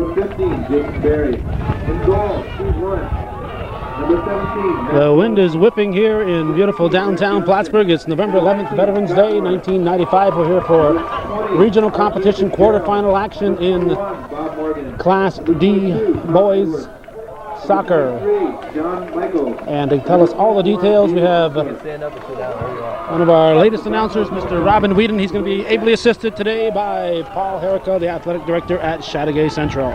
Number 15, Jason Berry. In goal, Steve Lawrence. Number 17. The wind is whipping here in beautiful downtown Plattsburgh. It's November 11th, Veterans Day, 1995. We're here for regional competition quarterfinal action in Class D boys soccer. And to tell us all the details, we have one of our latest announcers, Mr. Robin Whedon. He's going to be ably assisted today by Paul Herrica, the athletic director at Chazy Central.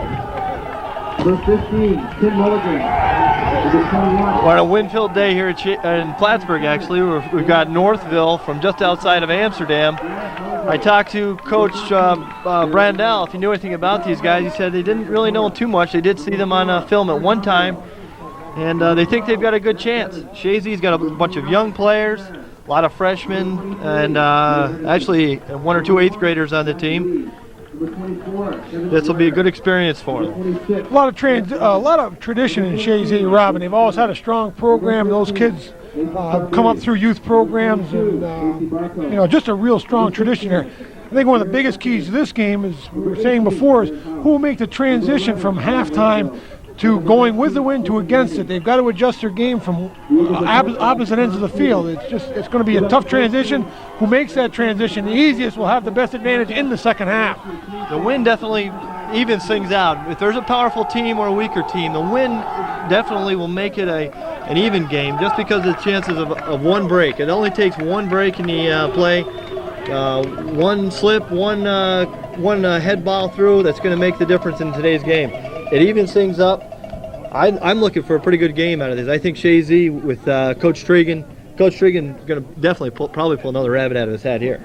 Number 15, Tim Mulligan. We're on a wind-filled day here in Plattsburgh, actually. We've got Northville from just outside of Amsterdam. I talked to Coach Brandell, if he knew anything about these guys. He said they didn't really know than too much. They did see them on film at one time, and they think they've got a good chance. Chazy's got a bunch of young players, a lot of freshmen, and actually 1 or 2 8th graders on the team. This will be a good experience for them. A lot of tradition in Chazy, Robin. They've always had a strong program. Those kids come up through youth programs, and just a real strong tradition here. I think one of the biggest keys to this game, as we were saying before, is who will make the transition from halftime to going with the wind to against it. They've got to adjust their game from opposite ends of the field. It's going to be a tough transition. Who makes that transition the easiest will have the best advantage in the second half. The wind definitely evens things out. If there's a powerful team or a weaker team, the wind definitely will make it an even game, just because of the chances of one break. It only takes one break in the play, one slip, one head ball through. That's going to make the difference in today's game. It evens things up. I'm looking for a pretty good game out of this. I think Chazy with Coach Strigan going to definitely probably pull another rabbit out of his hat here.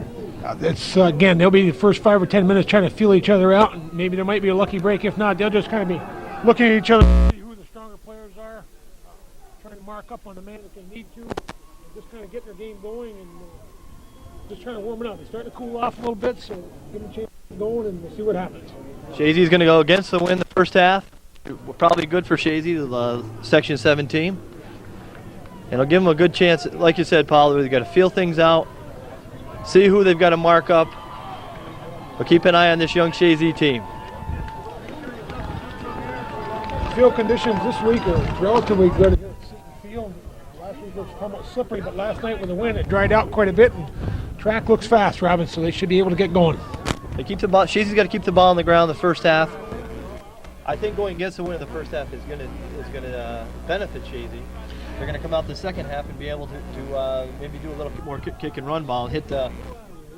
It's again, they'll be the first 5 or 10 minutes trying to feel each other out, and maybe there might be a lucky break. If not, they'll just kind of be looking at each other to see who the stronger players are, trying to mark up on the man that they need to, and just kind of get their game going and just trying to warm it up. They're starting to cool off a little bit, so give them a chance to go and we'll see what happens. Chazy's going to go against the wind the first half. Probably good for Chazy, the Section 7 team. And it'll give them a good chance, like you said, Paul, they've got to feel things out, see who they've got to mark up. But keep an eye on this young Chazy team. Field conditions this week are relatively good here at Seton Field. Last week was somewhat slippery, but last night with the wind, it dried out quite a bit, and track looks fast, Robin, so they should be able to get going. They keep the ball. Chazy's got to keep the ball on the ground the first half. I think going against the wind in the first half is going to benefit Chazy. They're going to come out the second half and be able to maybe do a little more kick and run ball and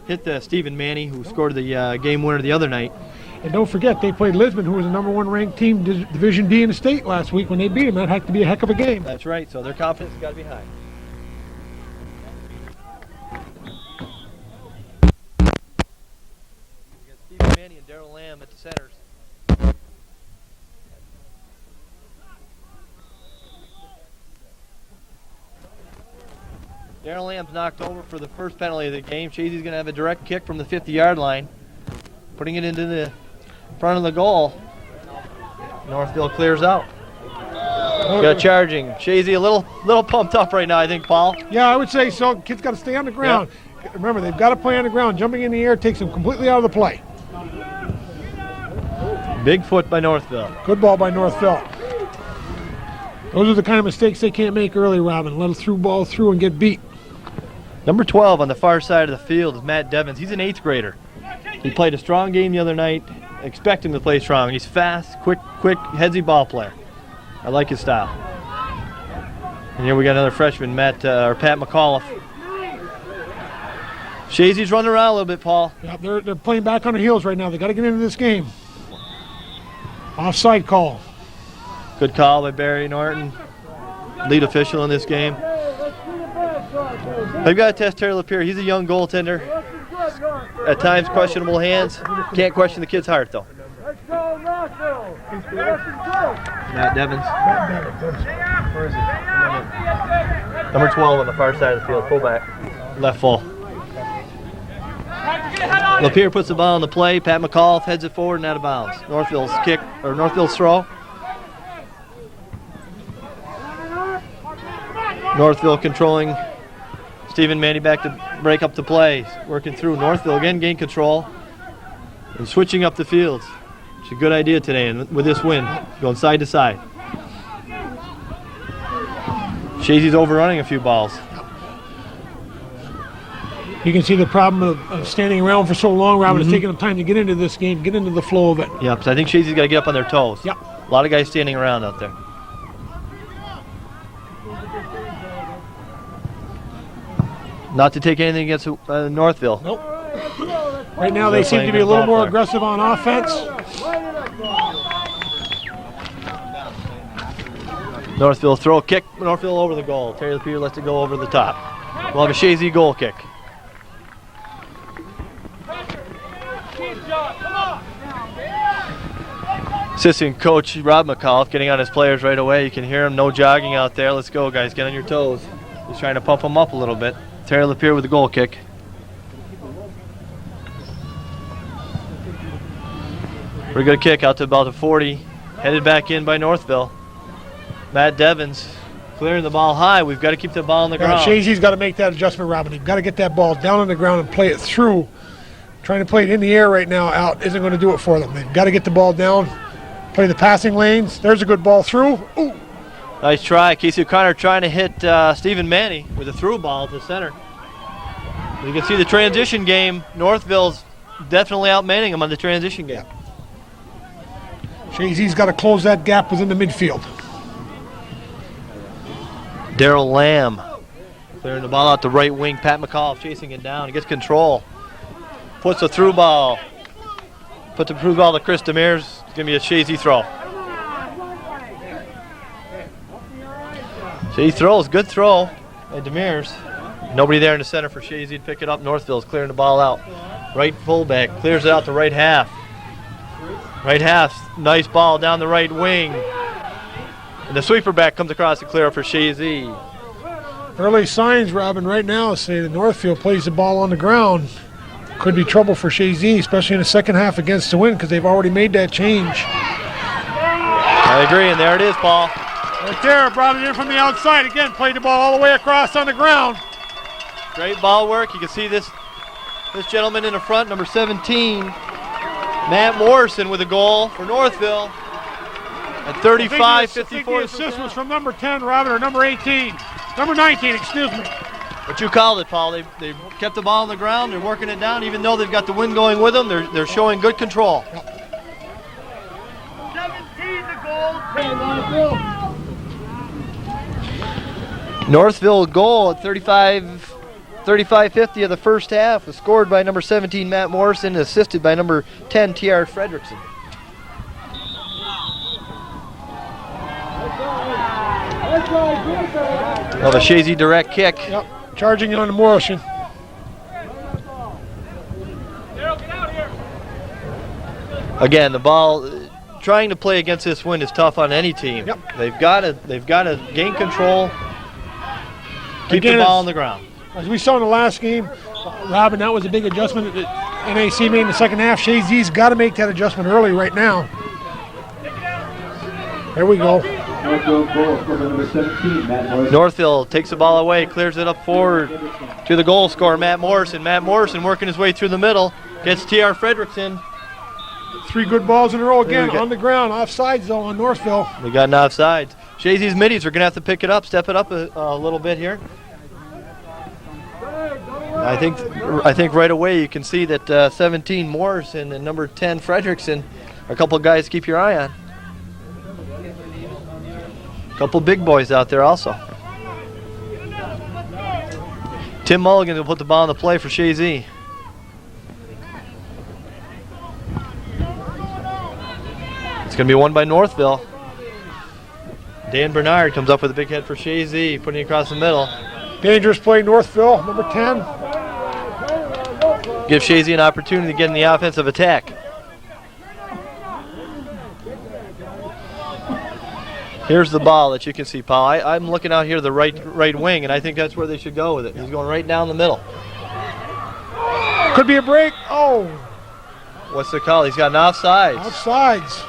hit the Stephen Manny, who scored the game winner the other night. And don't forget, they played Lisbon, who was the #1 ranked team, Division D in the state last week. When they beat them, that had to be a heck of a game. That's right. So their confidence has got to be high. We got Stephen Manny and Darrell Lamb at the centers. Darrell Lamb's knocked over for the first penalty of the game. Chazy's going to have a direct kick from the 50-yard line, putting it into the front of the goal. Northville clears out. Got charging. Chazy a little pumped up right now, I think, Paul. Yeah, I would say so. Kids got to stay on the ground. Yep. Remember, they've got to play on the ground. Jumping in the air takes them completely out of the play. Big foot by Northville. Good ball by Northville. Those are the kind of mistakes they can't make early, Robin. Let a through ball through and get beat. Number 12 on the far side of the field is Matt Devins. He's an 8th grader. He played a strong game the other night. Expect him to play strong. He's fast, quick, headsy ball player. I like his style. And here we got another freshman, Pat McAuliffe. Chazy's running around a little bit, Paul. Yeah, they're playing back on their heels right now. They got to get into this game. Offside call. Good call by Barry Norton, lead official in this game. They've got to test Terry Lapierre. He's a young goaltender. At times, questionable hands. Can't question the kid's heart, though. Matt Devins. Where is he? Number 12 on the far side of the field, fullback, left full. Lapierre puts the ball in the play. Pat McAuliffe heads it forward and out of bounds. Northville's throw. Northville controlling. Stephen Manny back to break up the play. Working through. Northville again gain control and switching up the fields. It's a good idea today, and with this wind, going side to side. Chazy's overrunning a few balls. You can see the problem of standing around for so long, Robin. It's taking them time to get into this game, get into the flow of it. Yeah, because I think Chazy's got to get up on their toes. Yep. A lot of guys standing around out there. Not to take anything against Northville. Nope. Right now they seem to be a little more aggressive on offense. Northville throw kick. Northville over the goal. Terry LaPierre lets it go over the top. We'll have a Chazy goal kick. Assistant coach Rob McAuliffe getting on his players right away. You can hear him. No jogging out there. Let's go, guys. Get on your toes. He's trying to pump them up a little bit. Terry LaPierre with the goal kick. Pretty good kick out to about the 40. Headed back in by Northville. Matt Devins clearing the ball high. We've got to keep the ball on the ground. Chazy's got to make that adjustment, Robin. You've got to get that ball down on the ground and play it through. Trying to play it in the air right now out isn't going to do it for them. They've got to get the ball down, play the passing lanes. There's a good ball through. Ooh. Nice try. Casey O'Connor trying to hit Stephen Manny with a through ball to center. You can see the transition game. Northville's definitely outmanning them on the transition game. Chazy's got to close that gap within the midfield. Daryl Lamb clearing the ball out the right wing. Pat McAuliffe chasing it down. He gets control. Puts a through ball. Put the through ball to Chris Demers. It's going to be a Chazy throw. Chazy throws. Good throw by Demers. Nobody there in the center for Chazy to pick it up. Northville's clearing the ball out. Right fullback clears it out the right half. Right half. Nice ball down the right wing. And the sweeper back comes across to clear up for Chazy. Early signs, Robin, right now say that Northfield plays the ball on the ground. Could be trouble for Chazy, especially in the second half against the wind, because they've already made that change. I agree, and there it is, Paul. Right there, brought it in from the outside. Again, played the ball all the way across on the ground. Great ball work. You can see this gentleman in the front, number 17, Matt Morrison with a goal for Northville at 35-54. I think the assist was from number 10, Robin, or number 18. Number 19, excuse me. What you called it, Paul. They kept the ball on the ground. They're working it down. Even though they've got the wind going with them, they're showing good control. 17 the goal. Northville goal at 35-50 of the first half was scored by number 17, Matt Morrison, and assisted by number 10, T.R. Fredrickson. Well, the Chazy direct kick. Yep, charging on the Morrison. Again, the ball, trying to play against this wind is tough on any team. Yep. They've got to gain control, keep the ball on the ground. As we saw in the last game, Robin, that was a big adjustment that NAC made in the second half. Chazy's got to make that adjustment early right now. There we go. Northville takes the ball away, clears it up forward to the goal scorer, Matt Morrison. Matt Morrison working his way through the middle, gets T.R. Fredrickson. 3 good balls in a row again on the ground. Offsides though on Northville. We got an offsides. Chazy's middies are going to have to pick it up, step it up a little bit here. I think right away you can see that 17 Morrison and number 10 Fredrickson are a couple of guys to keep your eye on. A couple big boys out there also. Tim Mulligan will put the ball in the play for Chazy. It's going to be won by Northville. Dan Bernard comes up with a big head for Chazy, putting it across the middle. Dangerous play, Northville, number 10. Give Chazy an opportunity to get in the offensive attack. Here's the ball that you can see, Paul. I'm looking out here the right wing, and I think that's where they should go with it. He's going right down the middle. Could be a break. Oh. What's the call? He's got an offsides. Offsides.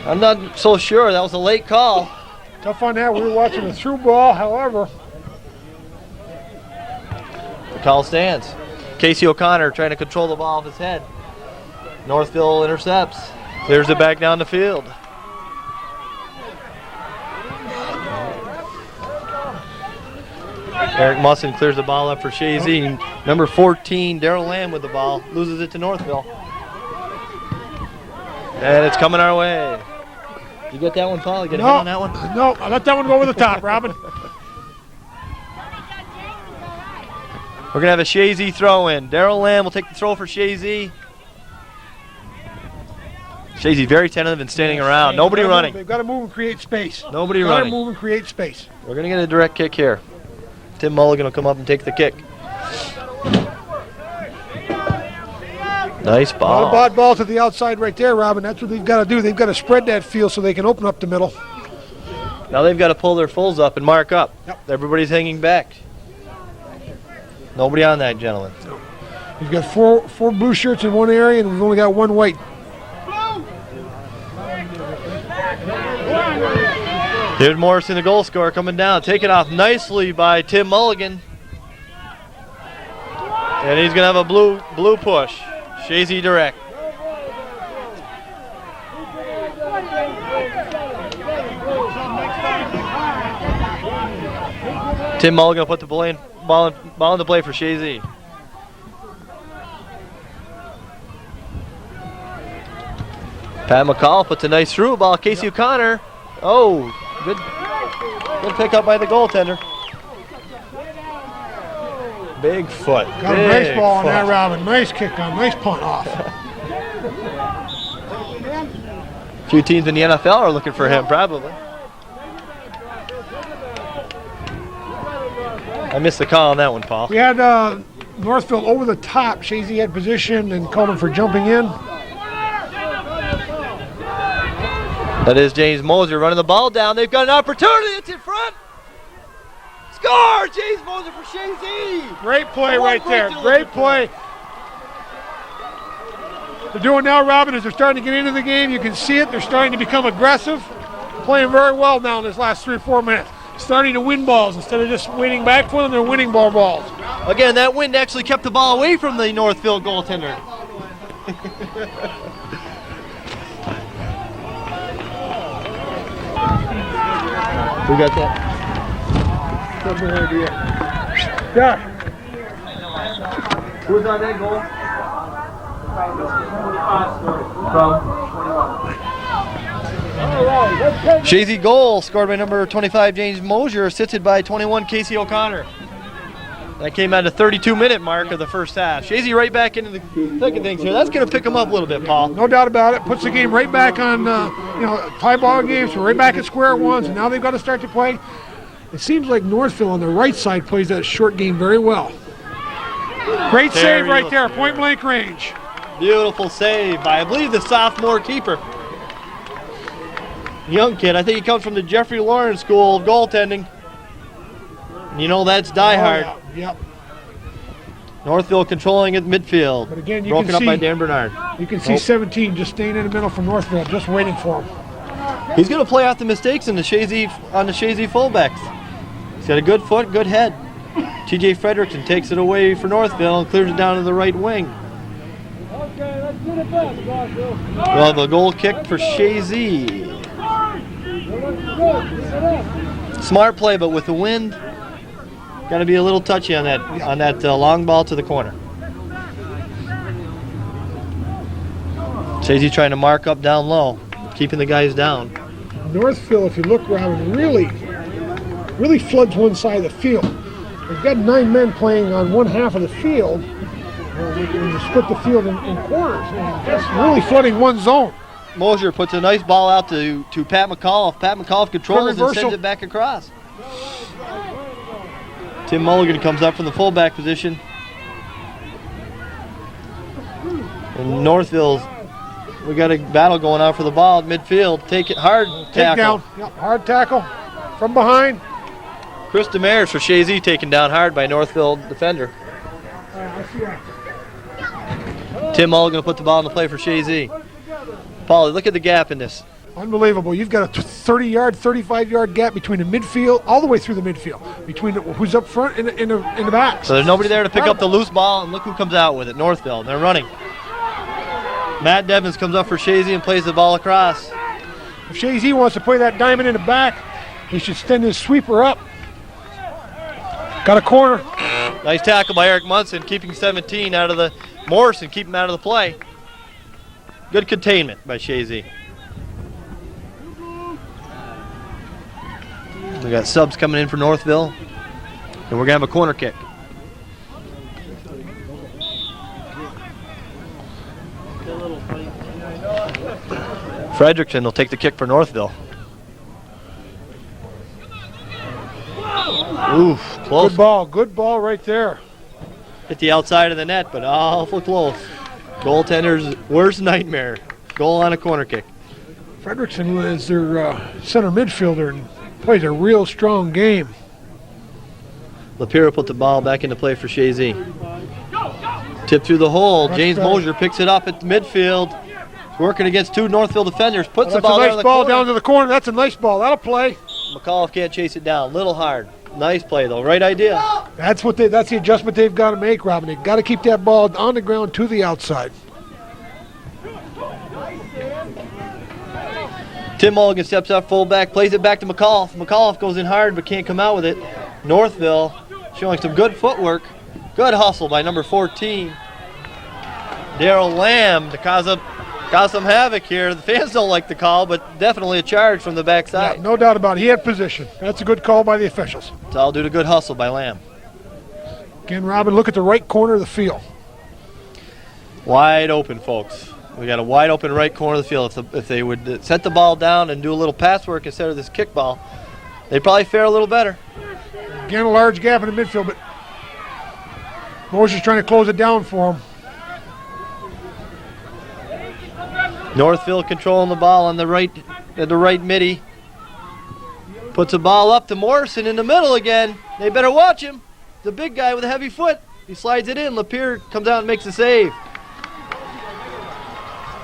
I'm not so sure. That was a late call. Tough on that. We were watching the through ball, however. The call stands. Casey O'Connor trying to control the ball off his head. Northville intercepts. Clears it back down the field. Eric Musson clears the ball up for Chazy. Number 14, Daryl Lamb with the ball. Loses it to Northville. And it's coming our way. You get that one, Paul? You get a hit on that one? No, I let that one go over the top, Robin. We're going to have a Chazy throw in. Daryl Lamb will take the throw for Chazy. Chazy very tentative and standing around. Nobody running. They've got to move and create space. Nobody running. Got to move and create space. We're going to get a direct kick here. Tim Mulligan will come up and take the kick. Nice ball. A lot of bad ball to the outside right there, Robin. That's what they've got to do. They've got to spread that field so they can open up the middle. Now they've got to pull their fulls up and mark up. Yep. Everybody's hanging back. Nobody on that, gentlemen. We've got four blue shirts in one area, and we've only got one white. David Morrison, the goal scorer, coming down. Taken off nicely by Tim Mulligan. And he's going to have a blue push. Chazy direct. Tim Mulligan will put the ball into play for Chazy. Pat McCall puts a nice through ball. Casey O'Connor. Oh, good pick up by the goaltender. Big foot. Got a nice ball on that, Robin. Nice kick on, nice punt off. A few teams in the NFL are looking for him, probably. I missed the call on that one, Paul. We had Northville over the top. Chazy had position and called him for jumping in. That is James Moser running the ball down. They've got an opportunity. It's in front. Score! James Moser for Chazy. Great play right there. Great play. They're doing now, Robin, is they're starting to get into the game. You can see it. They're starting to become aggressive. Playing very well now in this last 3 or 4 minutes. Starting to win balls. Instead of just waiting back for them, they're winning balls. Again, that wind actually kept the ball away from the Northville goaltender. We got that. Yeah. Who's on that goal? Chazy goal scored by number 25 James Mosier, assisted by 21 Casey O'Connor. That came at the 32-minute mark of the first half. Chazy right back into the thick of things here. That's going to pick them up a little bit, Paul. No doubt about it. Puts the game right back on, tie ball games. So right back at square one. So now they've got to start to play. It seems like Northville on the right side plays that short game very well. Great save right there, point blank range. Beautiful save by, I believe, the sophomore keeper. Young kid. I think he comes from the Jeffrey Lawrence School of Goaltending. You know that's diehard. Oh, yeah. Yep. Northville controlling at midfield. But again, you broken can up see, by Dan Bernard. You can see 17 just staying in the middle for Northville, just waiting for him. He's going to play off the mistakes on the Chazy fullbacks. He's got a good foot, good head. T.J. Frederickson takes it away for Northville and clears it down to the right wing. We'll have a goal kick for Chazy. Smart play, but with the wind, got to be a little touchy on that long ball to the corner. Chazy trying to mark up down low, keeping the guys down. Northville, if you look, Robin, really floods one side of the field. They've got 9 men playing on one half of the field. When you split the field in quarters, that's really flooding one zone. Mosier puts a nice ball out to Pat McAuliffe. Pat McAuliffe controls and sends it back across. Tim Mulligan comes up from the fullback position. And Northville's, we got a battle going on for the ball at midfield. Take it hard tackle. Take down. Yep, hard tackle from behind. Chris Demers for Chazy, taken down hard by Northville defender. Tim Mulligan will put the ball in the play for Chazy. Paulie, look at the gap in this. Unbelievable. You've got a 30-yard, 35-yard gap between the midfield, all the way through the midfield, between who's up front and in the back. So there's nobody there to pick up the loose ball, and look who comes out with it, Northville. They're running. Matt Devins comes up for Chazy and plays the ball across. If Chazy wants to play that diamond in the back, he should send his sweeper up. Got a corner. Nice tackle by Eric Munson, keeping 17 out of the Morrison, keep him out of the play. Good containment by Chazy. We got subs coming in for Northville, and we're going to have a corner kick. Frederickson will take the kick for Northville. Oof, close. Good ball right there. Hit the outside of the net, but awful close. Goaltender's worst nightmare. Goal on a corner kick. Frederickson is their center midfielder and plays a real strong game. Lapira put the ball back into play for Chazy. Tip through the hole. James Mosier picks it up at the midfield. Working against two Northville defenders. Puts the ball down down to the corner. That's a nice ball. That'll play. McAuliffe can't chase it down. Little hard. Nice play though. Right idea. That's the adjustment they've got to make, Robin. They've got to keep that ball on the ground to the outside. Tim Mulligan steps up fullback, plays it back to McAuliffe. McAuliffe goes in hard but can't come out with it. Northville showing some good footwork. Good hustle by number 14. Daryl Lamb to cause some havoc here. The fans don't like the call, but definitely a charge from the backside. Yeah, no doubt about it. He had position. That's a good call by the officials. It's all due to good hustle by Lamb. Again, Robin, look at the right corner of the field. Wide open, folks. We got a wide open right corner of the field. If they would set the ball down and do a little pass work instead of this kickball, they'd probably fare a little better. Again, a large gap in the midfield, but Mosier's trying to close it down for him. Northville controlling the ball on the right, at the right midi. Puts the ball up to Morrison in the middle again. They better watch him. The big guy with a heavy foot. He slides it in. Lapierre comes out and makes the save.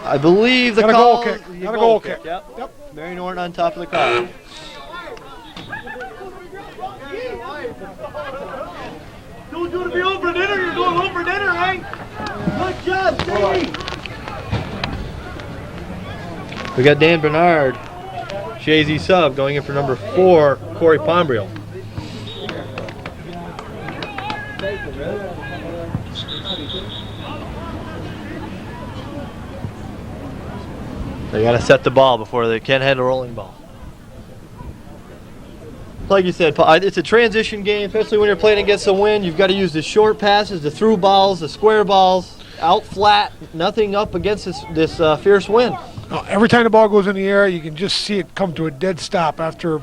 I believe the call. Got a goal kick. Yep. Barry Norton on top of the crowd. Don't do to be over dinner. You're going home for dinner, right? Good job, Stevie. We got Dan Bernard, Chazy sub, going in for number 4, Corey Pombriel. They got to set the ball before they can head a rolling ball. Like you said, Paul, it's a transition game, especially when you're playing against the wind. You've got to use the short passes, the through balls, the square balls, out flat, nothing up against this fierce wind. Every time the ball goes in the air, you can just see it come to a dead stop after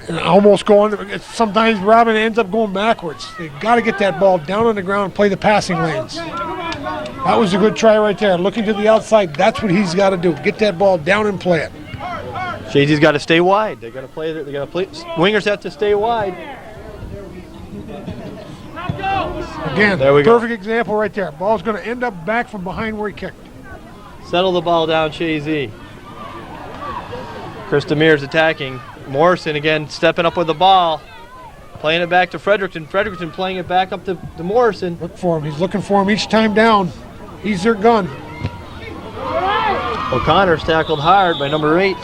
almost going. Sometimes Robin ends up going backwards. They've got to get that ball down on the ground and play the passing lanes. That was a good try right there. Looking to the outside, that's what he's got to do. Get that ball down and play it. Chazy's got to stay wide. They got to play. They got to play. Wingers have to stay wide. Again, there we go. Perfect example right there. Ball's going to end up back from behind where he kicked. Settle the ball down, Chazy. Chris Demere's attacking. Morrison again stepping up with the ball. Playing it back to Fredericton. Fredericton playing it back up to Morrison. Look for him. He's looking for him each time down. He's their gun. O'Connor's tackled hard by number 8.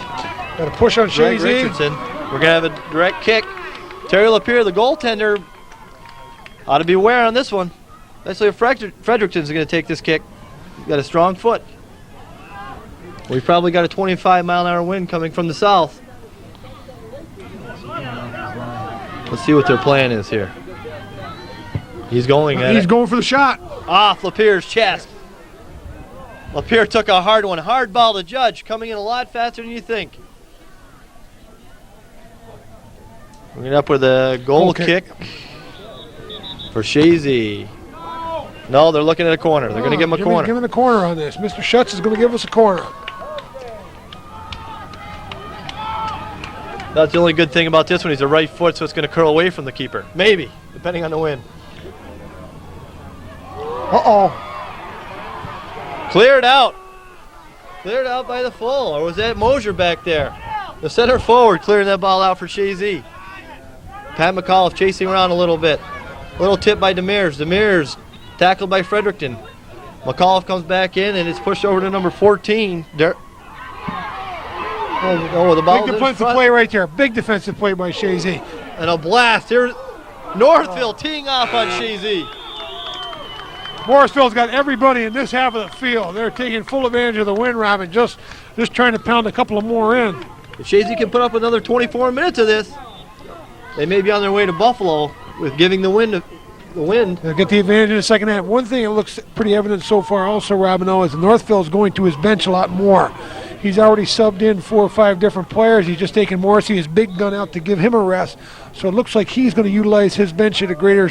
Got to push on Greg Chazy. Richardson. We're going to have a direct kick. Terry Lapierre, the goaltender, ought to be aware on this one. Especially if Fredericton's going to take this kick. He's got a strong foot. We've probably got a 25-mile-an-hour wind coming from the south. Let's see what their plan is here. He's going at it. He's going for the shot. Off Lapierre's chest. Lapierre took a hard one. Hard ball to Judge, coming in a lot faster than you think. We're going up with a goal kick for Chazy. No, they're looking at a corner. They're going to give him a corner. Give him the corner on this. Mr. Schutz is going to give us a corner. That's the only good thing about this one. He's a right foot, so it's going to curl away from the keeper. Maybe, depending on the wind. Uh-oh. Cleared out. Cleared out by the full, or was that Mosier back there? The center forward clearing that ball out for Chazy. Pat McAuliffe chasing around a little bit. Little tip by Demers. Demers tackled by Fredericton. McAuliffe comes back in and it's pushed over to number 14. The ball Big defensive play right there. Big defensive play by Chazy. And a blast. Here's Northville teeing off on Chazy. Morrisville's got everybody in this half of the field. They're taking full advantage of the wind, Robin, just trying to pound a couple of more in. If Chazy can put up another 24 minutes of this, they may be on their way to Buffalo with giving the wind. They'll get the advantage in the second half. One thing that looks pretty evident so far also, Robin, is Northville's going to his bench a lot more. He's already subbed in 4 or 5 different players. He's just taken Morrissey, his big gun, out to give him a rest. So it looks like he's going to utilize his bench at a greater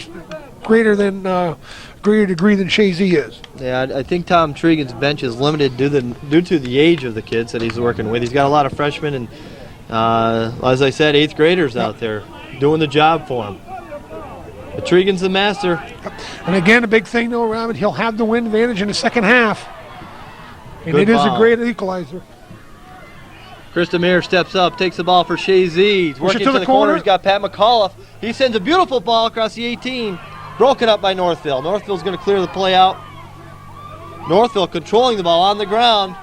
degree than Chazy is. Yeah, I think Tom Tregan's bench is limited due to the age of the kids that he's working with. He's got a lot of freshmen and, as I said, 8th graders out there doing the job for him. But Tregan's the master. And again, a big thing, though, Robin, he'll have the wind advantage in the second half. And Good it ball. is a great equalizer. Chris Demir steps up, takes the ball for Chazy. He's working to to the the corner. corner. He's got Pat McAuliffe. He sends a beautiful ball across the 18. Broken up by Northville. Northville's going to clear the play out. Northville controlling the ball on the ground.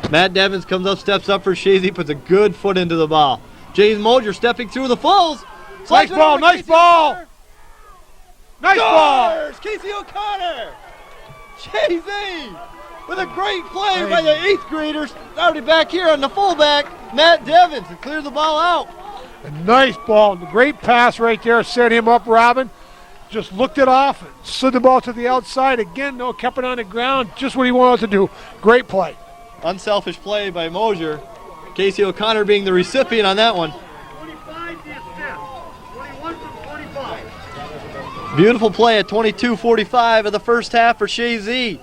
Matt Devins comes up, steps up for Chazy, puts a good foot into the ball. James Mosier stepping through the fulls. Nice ball, nice ball. Nice ball. Scores! Casey O'Connor. Chazy with a great play by the 8th graders. Already back here on the fullback, Matt Devins, to clear the ball out. A nice ball. Great pass right there. Set him up, Robin. Just looked it off, slid the ball to the outside. Again, no, kept it on the ground. Just what he wanted to do. Great play. Unselfish play by Mosier. Casey O'Connor being the recipient on that one. 25 the assist. 21 from 25. Beautiful play at 22:45 of the first half for Chazy.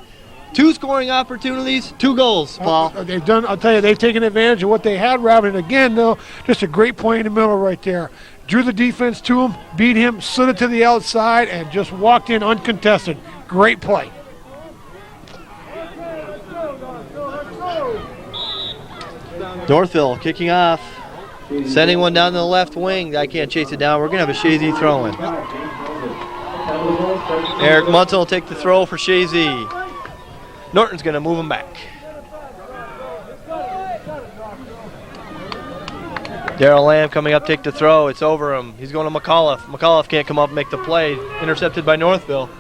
2 scoring opportunities, 2 goals, Paul. They've done. I'll tell you, they've taken advantage of what they had, Robin. And again, though, just a great play in the middle right there. Drew the defense to him, beat him, slid it to the outside, and just walked in uncontested. Great play. Northville kicking off, sending one down to the left wing. I can't chase it down. We're going to have a Chazy throw in. Eric Munson will take the throw for Chazy. Norton's going to move him back. Darrell Lamb coming up, take the throw. It's over him. He's going to McAuliffe. McAuliffe can't come up and make the play. Intercepted by Northville.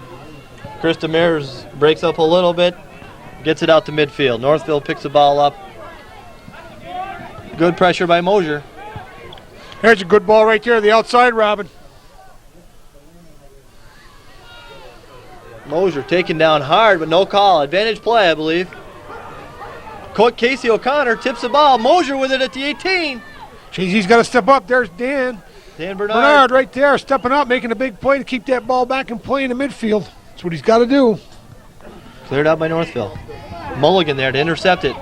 Chris Demers breaks up a little bit, gets it out to midfield. Northville picks the ball up. Good pressure by Mosier. There's a good ball right there, the outside, Robin. Mosier taken down hard, but no call. Advantage play, I believe. Casey O'Connor tips the ball. Mosier with it at the 18. Chazy's got to step up. There's Dan. Dan Bernard. Bernard right there, stepping up, making a big play to keep that ball back and play in the midfield. That's what he's got to do. Cleared out by Northville. Mulligan there to intercept it.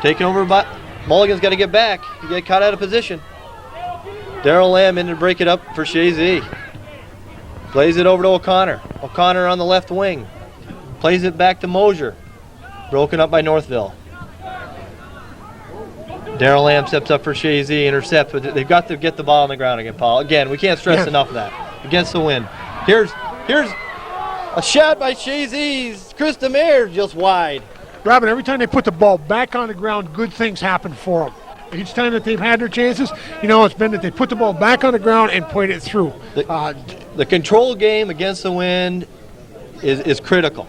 Taken over by... Mulligan's got to get back. He get caught out of position. Darrell Lamb in to break it up for Chazy. Plays it over to O'Connor. O'Connor on the left wing. Plays it back to Mosier. Broken up by Northville. Darrell Lamb steps up for Chazy, intercepts, but they've got to get the ball on the ground again, Paul. Again, we can't stress enough of that. Against the wind. Here's a shot by Chazy's Chris Demir, just wide. Robin, every time they put the ball back on the ground, good things happen for them. Each time that they've had their chances, it's been that they put the ball back on the ground and played it through. The control game against the wind is critical.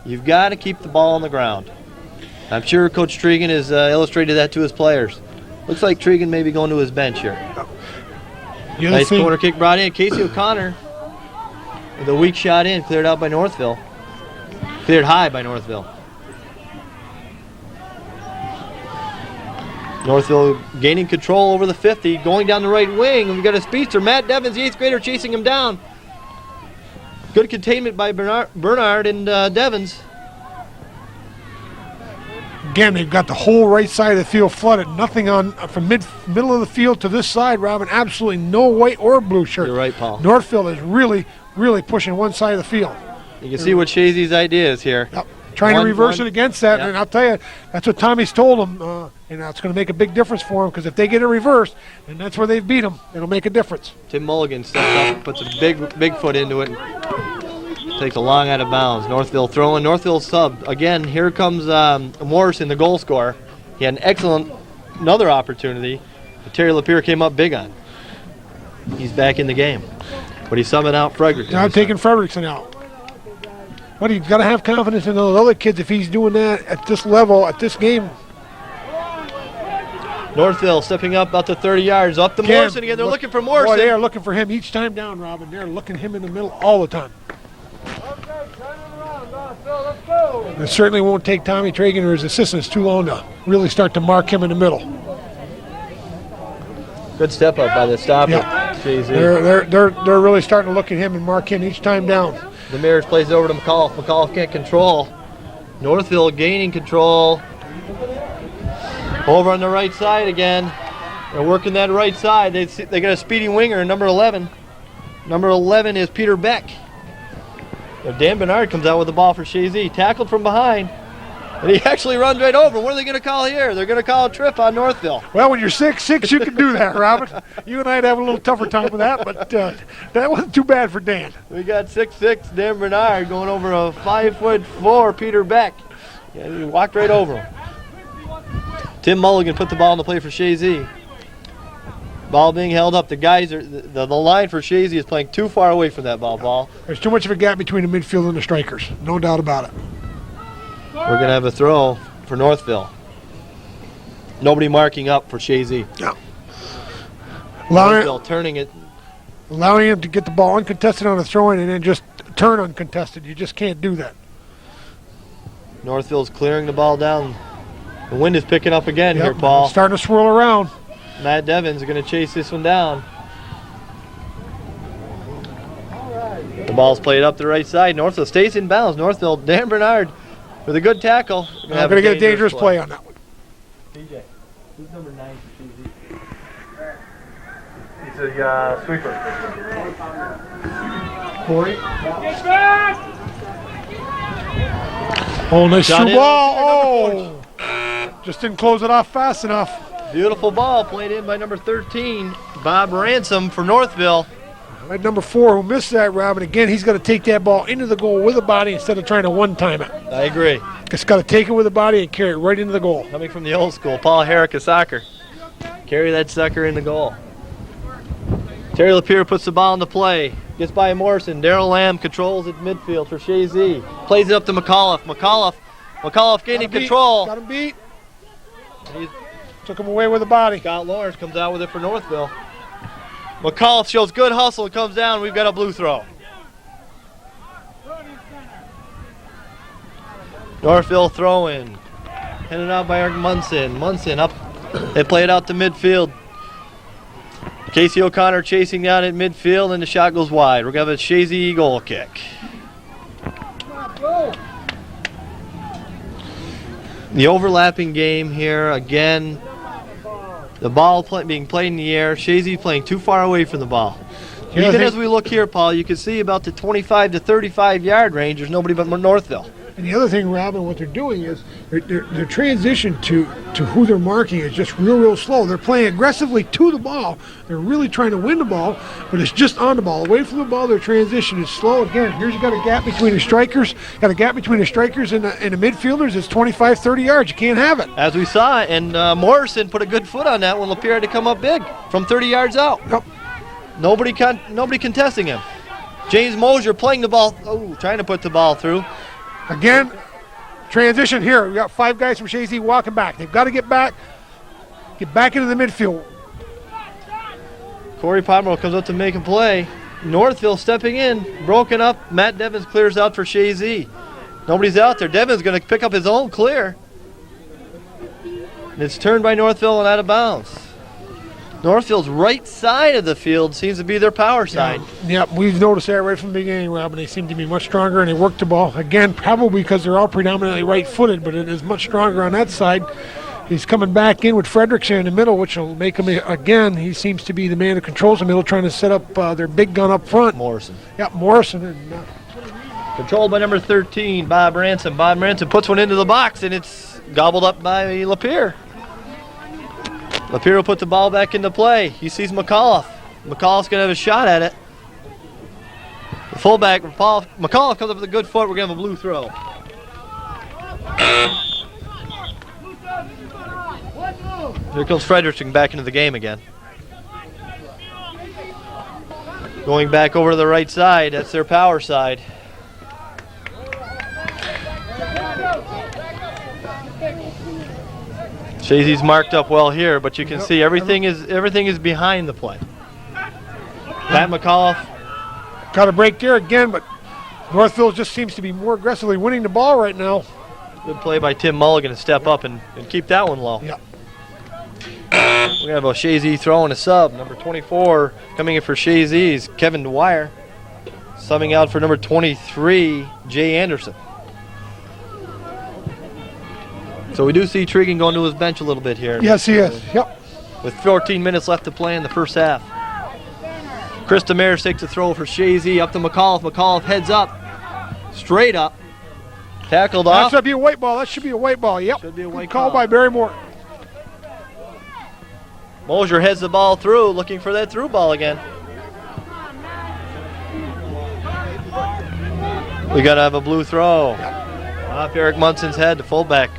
You've got to keep the ball on the ground. I'm sure Coach Tregan has illustrated that to his players. Looks like Tregan may be going to his bench here. Nice corner kick brought in. Casey O'Connor with a weak shot in, cleared out by Northville. Cleared high by Northville. Northville gaining control over the 50, going down the right wing. We've got a speedster, Matt Devins, the 8th grader, chasing him down. Good containment by Bernard and Devins. Again, they've got the whole right side of the field flooded. Nothing on from middle of the field to this side, Robin. Absolutely no white or blue shirt. You're right, Paul. Northville is really, really pushing one side of the field. You can see what Chazy's idea is here. Yep. trying to reverse 1-1. it against that. Yep. And I'll tell you, that's what Tommy's told them. And it's going to make a big difference for them, because if they get it reversed, and that's where they've beat them, it'll make a difference. Tim Mulligan steps up and puts a big foot into it. Takes a long out of bounds. Northville throwing. Northville sub. Again, here comes Morrison, the goal scorer. He had an another opportunity, but Terry Lapierre came up big on. He's back in the game. But he's subbing out Frederickson. Now taking Frederickson out. But he's got to have confidence in those other kids if he's doing that at this level, at this game. Northville stepping up about to 30 yards. Up to Morrison again. They're looking for Morrison. Boy, they are looking for him each time down, Robin. They're looking him in the middle all the time. It certainly won't take Tommy Tragan or his assistants too long to really start to mark him in the middle. Good step up by the stopper. Yeah. Chazy. They're really starting to look at him and mark him each time down. Demers plays over to McAuliffe. McAuliffe can't control. Northville gaining control. Over on the right side again. They're working that right side. They got a speedy winger, number 11. Number 11 is Peter Beck. Dan Bernard comes out with the ball for Chazy. Tackled from behind. And he actually runs right over. What are they going to call here? They're going to call a trip on Northville. Well, when you're 6'6", you can do that, Robin. You and I'd have a little tougher time with that, but that wasn't too bad for Dan. We got 6'6" Dan Bernard going over a 5'4" Peter Beck. Yeah, he walked right over him. Tim Mulligan put the ball in the play for Chazy. Ball being held up. The guys are the line for Chazy is playing too far away from that ball. There's too much of a gap between the midfield and the strikers. No doubt about it. We're going to have a throw for Northville. Nobody marking up for Chazy. Yeah. Northville turning it. Allowing him to get the ball uncontested on a throw-in and then just turn uncontested. You just can't do that. Northville's clearing the ball down. The wind is picking up again here, Paul. Starting to swirl around. Matt Devins is going to chase this one down. The ball's played up the right side. Northville stays in bounds. Northville, Dan Bernard with a good tackle. I'm going to get a dangerous play on that one. DJ, who's number 9 for Chazy? He's a sweeper. Corey? Oh, nice Shot through in. ball. Oh, just didn't close it off fast enough. Beautiful ball played in by number 13, Bob Ransom for Northville. That number 4 who missed that, Robin, again, he's got to take that ball into the goal with the body instead of trying to one-time it. I agree. Just got to take it with the body and carry it right into the goal. Coming from the old school, Paul Herrick of soccer. Carry that sucker in the goal. Terry Lapierre puts the ball into play. Gets by Morrison. Darrell Lamb controls at midfield for Chazy. Plays it up to McAuliffe. McAuliffe gaining control. Got him beat. Took him away with the body. Scott Lawrence comes out with it for Northville. McAuliffe shows good hustle and comes down. We've got a blue throw. Northville throw-in. Headed out by Eric Munson. Munson up. They play it out to midfield. Casey O'Connor chasing down at midfield, and the shot goes wide. We're going to have a Chazy goal kick. The overlapping game here again. The ball being played in the air. Chazy playing too far away from the ball. Yeah, Even as we look here, Paul, you can see about the 25 to 35 yard range. There's nobody but Northville. And the other thing, Robin, what they're doing is their transition to who they're marking is just real slow. They're playing aggressively to the ball. They're really trying to win the ball, but it's just on the ball. Away from the ball, their transition is slow. Again, here's you got a gap between the strikers. Got a gap between the strikers and the midfielders. It's 25, 30 yards. You can't have it. As we saw, and Morrison put a good foot on that when Lapierre had to come up big from 30 yards out. Yep. Nobody contesting him. James Mosier playing the ball, trying to put the ball through. Again, transition here. We got 5 guys from Chazy walking back. They've got to get back into the midfield. Corey Pomeroy comes up to make a play. Northville stepping in, broken up. Matt Devins clears out for Chazy. Nobody's out there. Devins going to pick up his own clear. And it's turned by Northville and out of bounds. Northville's right side of the field seems to be their power side. Yep, we've noticed that right from the beginning, Robin. They seem to be much stronger, and they work the ball. Again, probably because they're all predominantly right-footed, but it is much stronger on that side. He's coming back in with Frederickson in the middle, which will make him, again, he seems to be the man that controls the middle, trying to set up their big gun up front. Morrison. Yep, Morrison. And, Controlled by number 13, Bob Ransom. Bob Ransom puts one into the box, and it's gobbled up by Lapeer. Lapeer will put the ball back into play. He sees McAuliffe. McAuliffe's going to have a shot at it. The fullback, McAuliffe comes up with a good foot. We're going to have a blue throw. Here comes Frederickson back into the game again. Going back over to the right side. That's their power side. Chazy's marked up well here, but you can see everything is behind the play. Pat McAuliffe got a break there again, but Northville just seems to be more aggressively winning the ball right now. Good play by Tim Mulligan to step up and keep that one low. Yeah. We're going to have a Chazy throwing a sub. Number 24 coming in for Chazy is Kevin Dwyer. Subbing out for number 23, Jay Anderson. So we do see Tregan going to his bench a little bit here. Yes, he is. Yep. With 14 minutes left to play in the first half. Chris Damaris takes a throw for Chazy. Up to McAuliffe. McAuliffe heads up. Straight up. Tackled off. That should be a white ball. That should be a white ball. Yep. Should be a white call call. by Barrymore. Mosier heads the ball through, looking for that through ball again. We got to have a blue throw. Off Eric Munson's head, the fullback.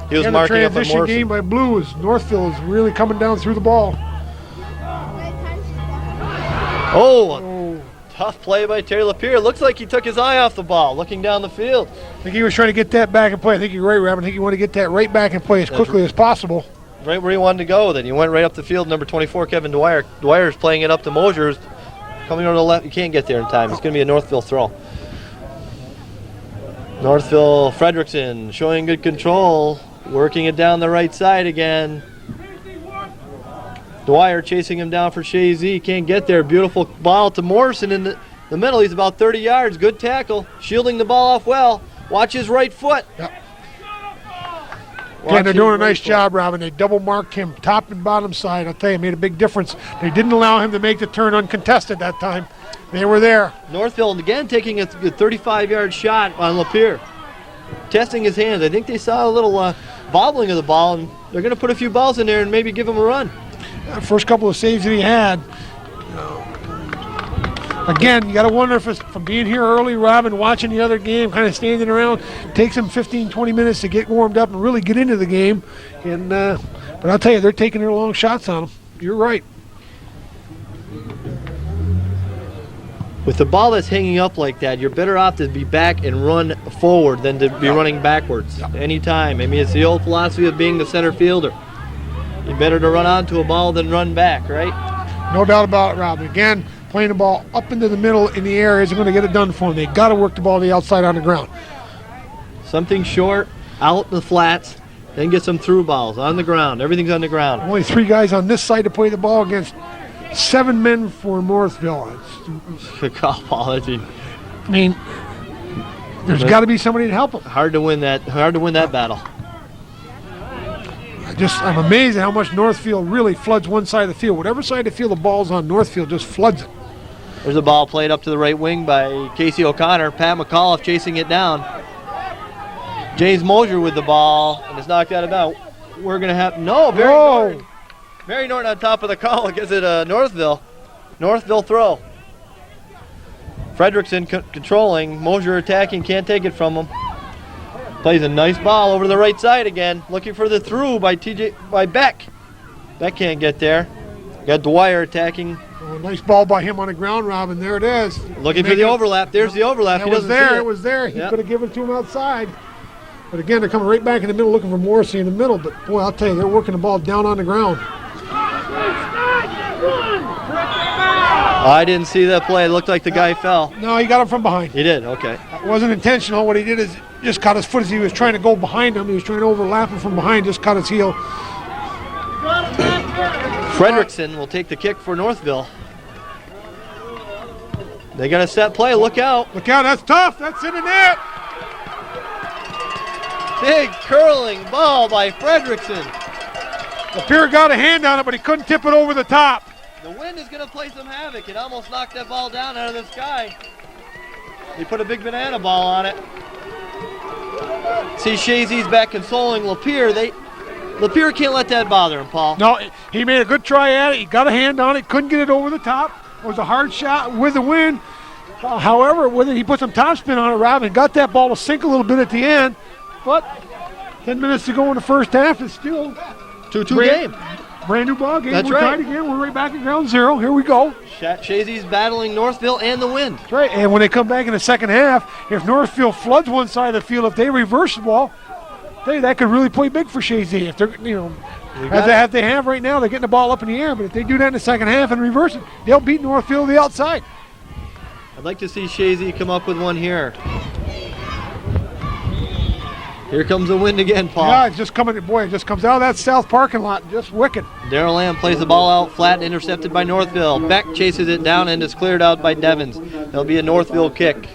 He was marking up on transition Morrison. game by Blues. Northville is really coming down through the ball. Oh, tough play by Terry Lapeer. Looks like he took his eye off the ball, looking down the field. I think he was trying to get that back in play. I think you're right, Rob. I think he wanted to get that right back in play as quickly as possible. Right where he wanted to go. Then he went right up the field. Number 24, Kevin Dwyer. Dwyer's playing it up to Mosier, who's coming over the left. You can't get there in time. It's going to be a Northville throw. Northville Frederickson showing good control, working it down the right side again. Dwyer chasing him down for Chazy. Can't get there. Beautiful ball to Morrison in the middle. He's about 30 yards. Good tackle. Shielding the ball off well. Watch his right foot. Yep. Again, they're doing a nice job, Robin. They double marked him top and bottom side. I'll tell you, it made a big difference. They didn't allow him to make the turn uncontested that time. They were there. Northville again taking a 35-yard shot on Lapeer. Testing his hands. I think they saw a little bobbling of the ball, and they're going to put a few balls in there and maybe give him a run. First couple of saves that he had. Again, you got to wonder if it's from being here early, Robin, watching the other game, kind of standing around. Takes him 15, 20 minutes to get warmed up and really get into the game. And but I'll tell you, they're taking their long shots on him. You're right. With the ball that's hanging up like that, you're better off to be back and run forward than to be running backwards anytime. I mean, it's the old philosophy of being the center fielder. You're better to run onto a ball than run back, right? No doubt about it, Robin. Again, playing the ball up into the middle in the air isn't going to get it done for them. They got to work the ball to the outside on the ground. Something short, out in the flats, then get some through balls on the ground. Everything's on the ground. Only 3 guys on this side to play the ball against 7 men for Northville. Good call, Paul. I mean, there's got to be somebody to help them. Hard to win that battle. I'm amazed at how much Northfield really floods one side of the field. Whatever side of the field the ball's on, Northfield just floods it. There's a ball played up to the right wing by Casey O'Connor. Pat McAuliffe chasing it down. James Mosier with the ball, and it's knocked out of bounds. We're going to have Barry Norton. Barry Norton on top of the call. Gives it a Northville throw. Frederickson controlling. Mosier attacking. Can't take it from him. Plays a nice ball over to the right side again. Looking for the through by Beck. Beck can't get there. Got Dwyer attacking. Oh, nice ball by him on the ground, Robin. There it is. Looking for the overlap. There's the overlap. It was there. He could have given it to him outside. But again, they're coming right back in the middle looking for Morrissey in the middle. But, boy, I'll tell you, they're working the ball down on the ground. I didn't see that play. It looked like the guy fell. No, he got him from behind. He did, okay. It wasn't intentional. What he did is just caught his foot as he was trying to go behind him. He was trying to overlap him from behind, just caught his heel. Frederickson will take the kick for Northville. They got a set play. Look out. Look out. That's tough. That's in the net. Big curling ball by Frederickson. The Pier got a hand on it, but he couldn't tip it over the top. The wind is going to play some havoc. It almost knocked that ball down out of the sky. They put a big banana ball on it. See, Chazy's back consoling Lapeer. Lapeer can't let that bother him, Paul. No, he made a good try at it. He got a hand on it, couldn't get it over the top. It was a hard shot with the wind. However, whether he put some topspin on it, Rob, and got that ball to sink a little bit at the end. But 10 minutes to go in the first half, it's still 2-2 game. Brand new ball game. That's We're right. tied again. We're right back at ground zero. Here we go. Chazy's battling Northville and the wind. That's right. And when they come back in the second half, if Northville floods one side of the field, if they reverse the ball, that could really play big for Chazy. If they're, as they have right now, they're getting the ball up in the air. But if they do that in the second half and reverse it, they'll beat Northville to the outside. I'd like to see Chazy come up with one here. Here comes the wind again, Paul. Yeah, it's just coming. Boy, it just comes out of that south parking lot, just wicked. Darrell Lamb plays the ball out flat and intercepted by Northville. Beck chases it down and is cleared out by Devins. There'll be a Northville kick.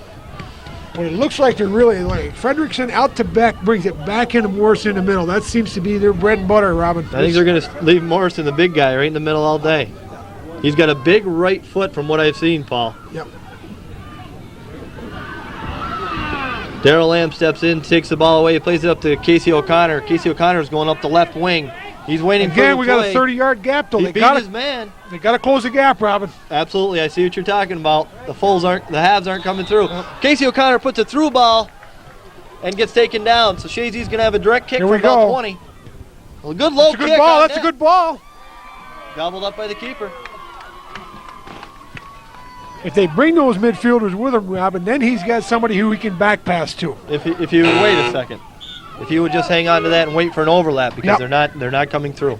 Well, it looks like they're really like Fredrickson out to Beck, brings it back into Morrison in the middle. That seems to be their bread and butter, Robin. I think they're going to leave Morrison, the big guy, right in the middle all day. He's got a big right foot from what I've seen, Paul. Yep. Darrell Lamb steps in, takes the ball away, plays it up to Casey O'Connor. Casey O'Connor's going up the left wing. He's waiting for the Again, we got play. a 30-yard gap, though. He beat his man. They got to close the gap, Robin. Absolutely, I see what you're talking about. The halves aren't coming through. Casey O'Connor puts a through ball and gets taken down. So Chazy's going to have a direct kick Here from we about go. 20. Well, a good low That's a kick. good ball. on That's a net. good ball. Gobbled up by the keeper. If they bring those midfielders with him, Robin, then he's got somebody who he can back pass to. If you would wait a second, if you would just hang on to that and wait for an overlap because they're not coming through.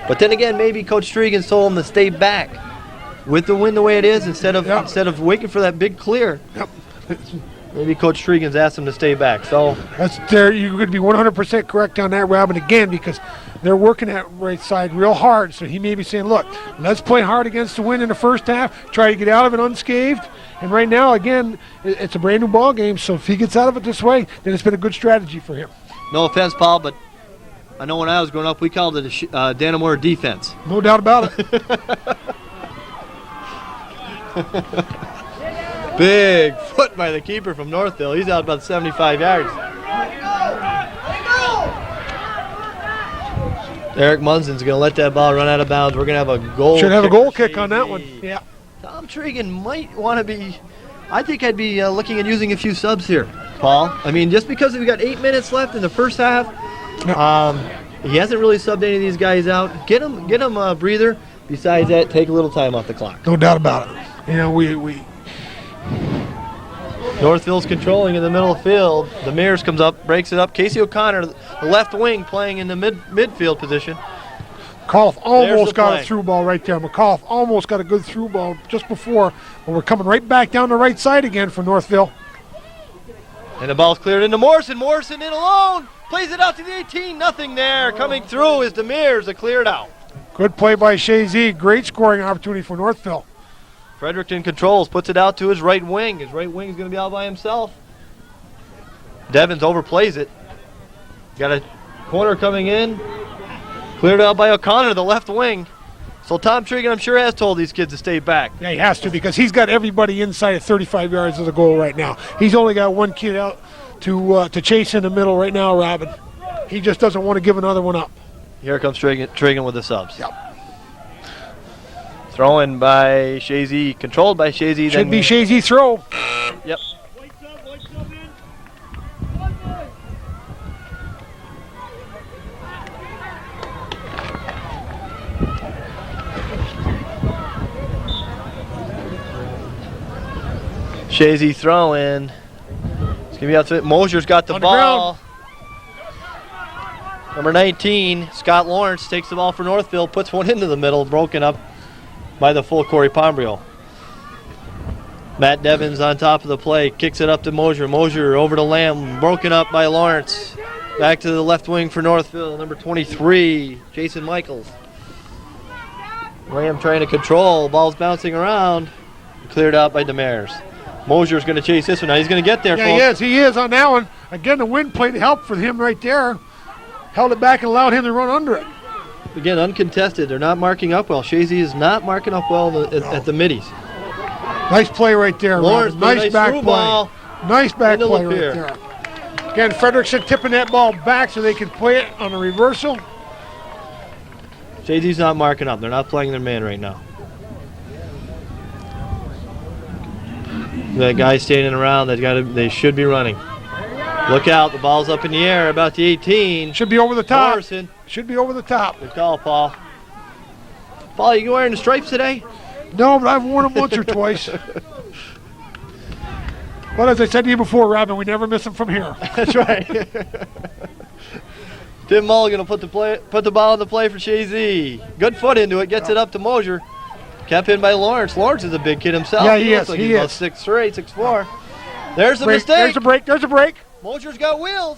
But then again, maybe Coach Strigan's told them to stay back with the wind the way it is instead of waiting for that big clear. Yep. Maybe Coach Strigan's asked them to stay back. So That's there. You could be 100% correct on that, Robin, again, because they're working that right side real hard. So he may be saying, look, let's play hard against the wind in the first half, try to get out of it unscathed. And right now, again, it's a brand new ball game. So if he gets out of it this way, then it's been a good strategy for him. no offense, Paul, but I know when I was growing up, we called it a Dannemora defense. No doubt about it. Big foot by the keeper from Northville. He's out about 75 yards. Eric Munson's going to let that ball run out of bounds. We're going to have a goal. Should have a kick goal for kick on that Chazy. one. Yeah. Tom Trigan might want to be. I think I'd be looking at using a few subs here, Paul. I mean, just because we got 8 minutes left in the first half, he hasn't really subbed any of these guys out. Get him a breather. Besides that, take a little time off the clock. No doubt about it. You know, we Northville's controlling in the middle of the field. The Mears comes up, breaks it up. Casey O'Connor, the left wing, playing in the midfield position. McAuliffe almost the got play. a through ball right there. McAuliffe almost got a good through ball just before, but we're coming right back down the right side again for Northville. And the ball's cleared into Morrison. Morrison in alone. Plays it out to the 18. Nothing there. Coming through is Demers. It cleared out. Good play by Chazy. Great scoring opportunity for Northville. Fredericton controls, puts it out to his right wing. His right wing is going to be out by himself. Devins overplays it. Got a corner coming in. Cleared out by O'Connor, the left wing. So Tom Trigan, I'm sure, has told these kids to stay back. Yeah, he has to because he's got everybody inside at 35 yards of the goal right now. He's only got one kid out to chase in the middle right now, Robin. He just doesn't want to give another one up. Here comes Trigan with the subs. Yep. Thrown by Chazy, controlled by Chazy. Should be Chazy throw. Yep. Chazy throwing. It's going to be out to it. Mosier's got the On the ball. Number 19, Scott Lawrence, takes the ball for Northville, puts one into the middle, broken up by the full Corey Pombrio. Matt Devins on top of the play, kicks it up to Mosier. Mosier over to Lamb, broken up by Lawrence. Back to the left wing for Northville, number 23, Jason Michaels. Lamb trying to control, ball's bouncing around, cleared out by Demers. Mosier's going to chase this one. Now he's going to get there. Yeah, he is on that one. Again, the wind played help for him right there. Held it back and allowed him to run under it. Again, uncontested. They're not marking up well. Chazy is not marking up well at the middies. Nice play right there, Lawrence, Robin. Nice back through play. ball. Nice back Into play right Lapeer. there. Again, Frederickson tipping that ball back so they can play it on a reversal. Chazy's not marking up. They're not playing their man right now. That guy standing around, they should be running. Look out, the ball's up in the air, about the 18. Should be over the top. Morrison. Should be over the top. Good call, Paul. Paul, you wearing the stripes today? No, but I've worn them once or twice. But as I said to you before, Robin, we never miss them from here. That's right. Tim Mulligan will put the ball in the play for Chazy. Good foot into it, gets it up to Mosier. Kept in by Lawrence. Lawrence is a big kid himself. Yeah, he looks is. like He he's about is. 6'3", 6'4". There's the Break. mistake. There's a break. There's a break. Mosier's got wheels.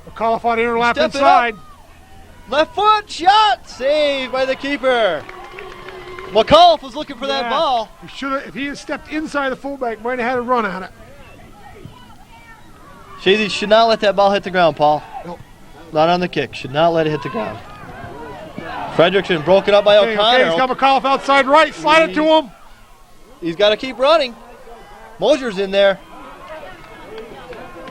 McAuliffe on inner lap Step it inside. Left foot shot, saved by the keeper. McAuliffe was looking for that Yeah. ball. He should have. If he had stepped inside the fullback, might have had a run on it. Chazy should not let that ball hit the ground, Paul. Nope. Not on the kick. Should not let it hit the ground. Frederickson broken up by O'Connor. Okay, he's got McAuliffe outside right. Slide it to him. He's got to keep running. Mosier's in there.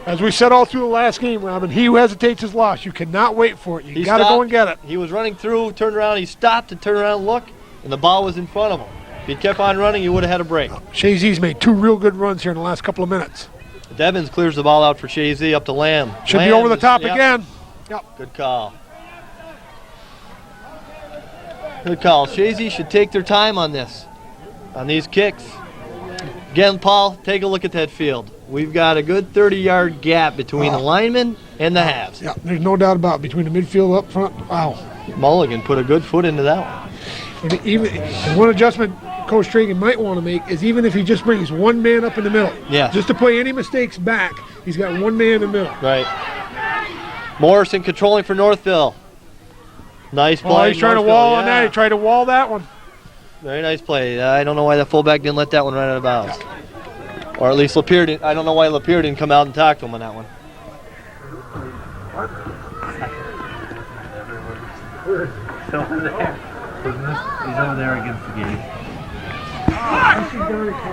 As we said all through the last game, Robin, he who hesitates is lost. You cannot wait for it. You got to go and get it. He was running through, turned around, he stopped to turn around and look, and the ball was in front of him. If he kept on running, he would have had a break. Chazy's made 2 real good runs here in the last couple of minutes. Devins clears the ball out for Chazy up to Lamb. Should be Lamb over the top yep. again. Yep. Good call. Good call. Chazy should take their time on this, on these kicks. Again, Paul, take a look at that field. We've got a good 30-yard gap between the linemen and the halves. Yeah, there's no doubt about it. Between the midfield up front. Wow. Mulligan put a good foot into that one. And one adjustment Coach Tragan might want to make is even if he just brings one man up in the middle. Yeah. Just to play any mistakes back, he's got one man in the middle. Right. Morrison controlling for Northville. Nice play. Oh, he's trying to wall on yeah. that. He tried to wall that one. Very nice play. I don't know why the fullback didn't let that one run out of bounds. Or at least Lapeer didn't. I don't know why Lapeer didn't come out and talk to him on that one. He's over there against the game.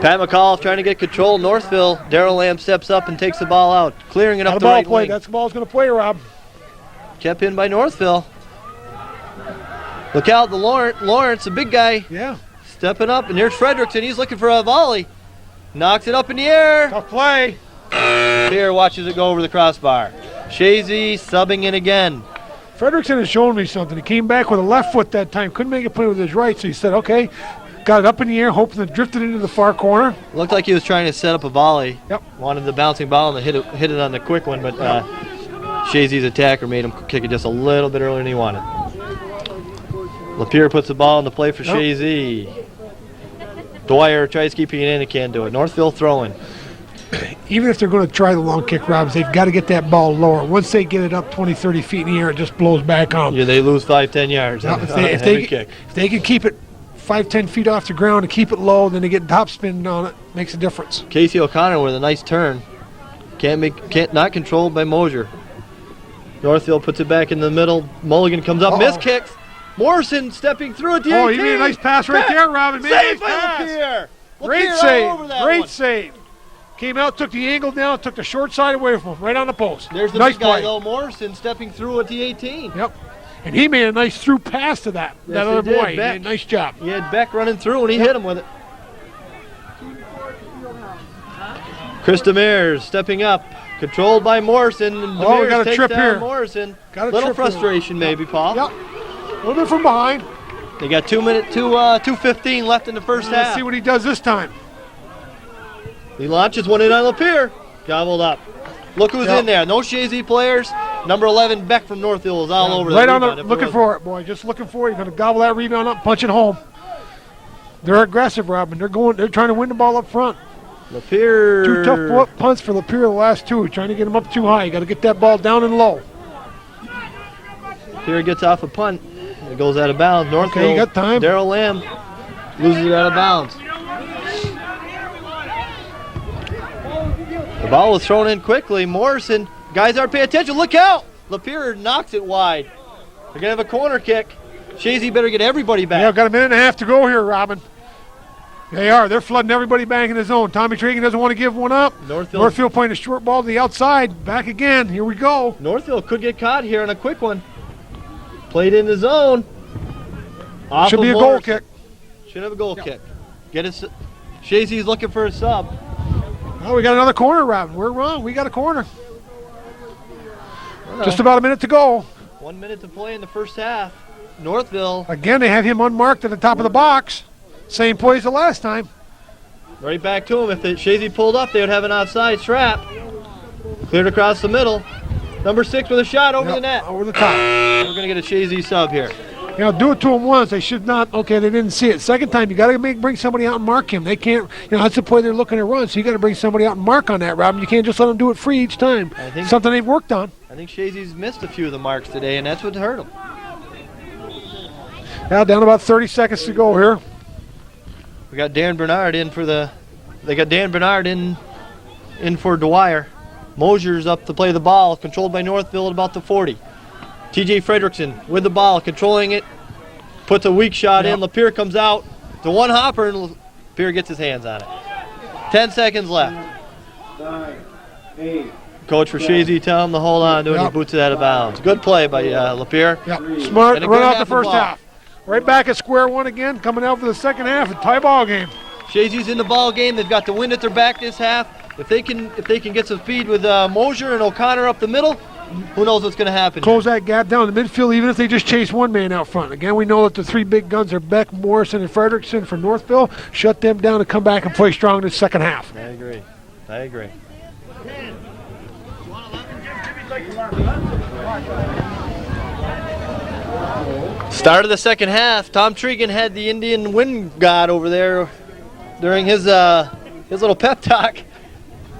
Pat McAuliffe trying to get control. Northville. Darrell Lamb steps up and takes the ball out, clearing it up the right play. wing. That's the ball's going to play, Rob. Kept in by Northville. Look out, the Lawrence, the big guy, Yeah. stepping up, and here's Frederickson. He's looking for a volley. Knocks it up in the air. Tough play. Here, watches it go over the crossbar. Chazy subbing in again. Frederickson has shown me something. He came back with a left foot that time. Couldn't make it play with his right, so he said, okay. Got it up in the air, hoping to drift it into the far corner. Looked like he was trying to set up a volley. Yep. Wanted the bouncing ball and hit it on the quick one, but Chazy's attacker made him kick it just a little bit earlier than he wanted. Lapeer puts the ball in the play for Chazy. Dwyer tries keeping it in and can't do it. Northville throwing. Even if they're going to try the long kick, Robs, they've got to get that ball lower. Once they get it up 20, 30 feet in the air, it just blows back on them. Yeah, they lose 5-10 yards on a heavy kick. If they can keep it 5-10 feet off the ground and keep it low, then they get top spin on it, makes a difference. Casey O'Connor with a nice turn. Not controlled by Mosier. Northville puts it back in the middle. Mulligan comes up, miss kicks. Morrison stepping through at the 18. Oh, he made a nice pass right there, Robin. Made a Saved nice by pass. Lapeer. Great Lapeer save. all over that Great one. save. Came out, took the angle down, took the short side away from him, right on the post. There's the nice big guy, play. though, Morrison, stepping through at the 18. Yep. And he made a nice through pass to that Yes, other he did. boy. He Beck. did a nice job. He had Beck running through, and he hit him with it. Chris Demers stepping up, controlled by Morrison. And Oh, we Demers got a takes trip down here. Morrison. Got a Little trip here. frustration, maybe, Paul. Yep. A little bit from behind. They got 2:15 left in the first Let's half. see what he does this time. He launches one in on Lapeer. Gobbled up. Look who's Yep. in there. No Chazy players. Number 11, Beck from Northville, is all over Right that on the, rebound. If looking it for it, boy. Just looking for it. He's going to gobble that rebound up, punch it home. They're aggressive, Robin. They're trying to win the ball up front. wasn't. Lapeer. 2 tough punts for Lapeer the last 2. Trying to get him up too high. You got to get that ball down and low. Lapeer gets off a punt. It goes out of bounds. Northville. you got time. Darrell Lamb loses it out of bounds. The ball was thrown in quickly. Morrison, guys aren't paying attention. Look out! Lapeer knocks it wide. They're going to have a corner kick. Chazy better get everybody back. Yeah, got a minute and a half to go here, Robin. They are. They're flooding everybody back in the zone. Tommy Tregan doesn't want to give one up. Northville playing a short ball to the outside. Back again. Here we go. Northville could get caught here on a quick one. Played in the zone. Should be a goal kick. Should have a goal kick. Get it. Chazy's looking for a sub. Oh, we got another corner, Robin. We're wrong. We got a corner. Just about a minute to go. 1 minute to play in the first half. Northville. Again, they have him unmarked at the top of the box. Same play as the last time. Right back to him. If Chazy pulled up, they would have an outside trap. Cleared across the middle. Number 6 with a shot over the net. Over the top. We're going to get a Chazy sub here. You know, do it to them once. They should not. Okay, they didn't see it. Second time, you got to bring somebody out and mark him. They can't. You know, that's the play they're looking to run. So you got to bring somebody out and mark on that, Robin. You can't just let them do it free each time. Something they've worked on. I think Chazy's missed a few of the marks today, and that's what hurt them. Now down about 30 seconds to go here. We got Dan Bernard in for the. They got Dan Bernard in for Dwyer. Mosier's up to play the ball, controlled by Northville at about the 40. TJ Fredrickson with the ball, controlling it, puts a weak shot in. Lapierre comes out to one hopper, and Lapierre gets his hands on it. 10 seconds left. 9, 8. Coach for Chazy telling him to hold on to it. He boots it out of bounds. Good play by Lapierre. Smart. Run out the first half. Right back at square one again, coming out for the second half. A tie ball game. Chazy's in the ball game. They've got the wind at their back this half. If they can get some speed with Mosier and O'Connor up the middle, who knows what's going to happen? Close that gap down the midfield, even if they just chase one man out front. Again, we know that the 3 big guns are Beck, Morrison, and Fredrickson for Northville. Shut them down and come back and play strong in the second half. I agree. Start of the second half. Tom Tregan had the Indian wind god over there during his little pep talk,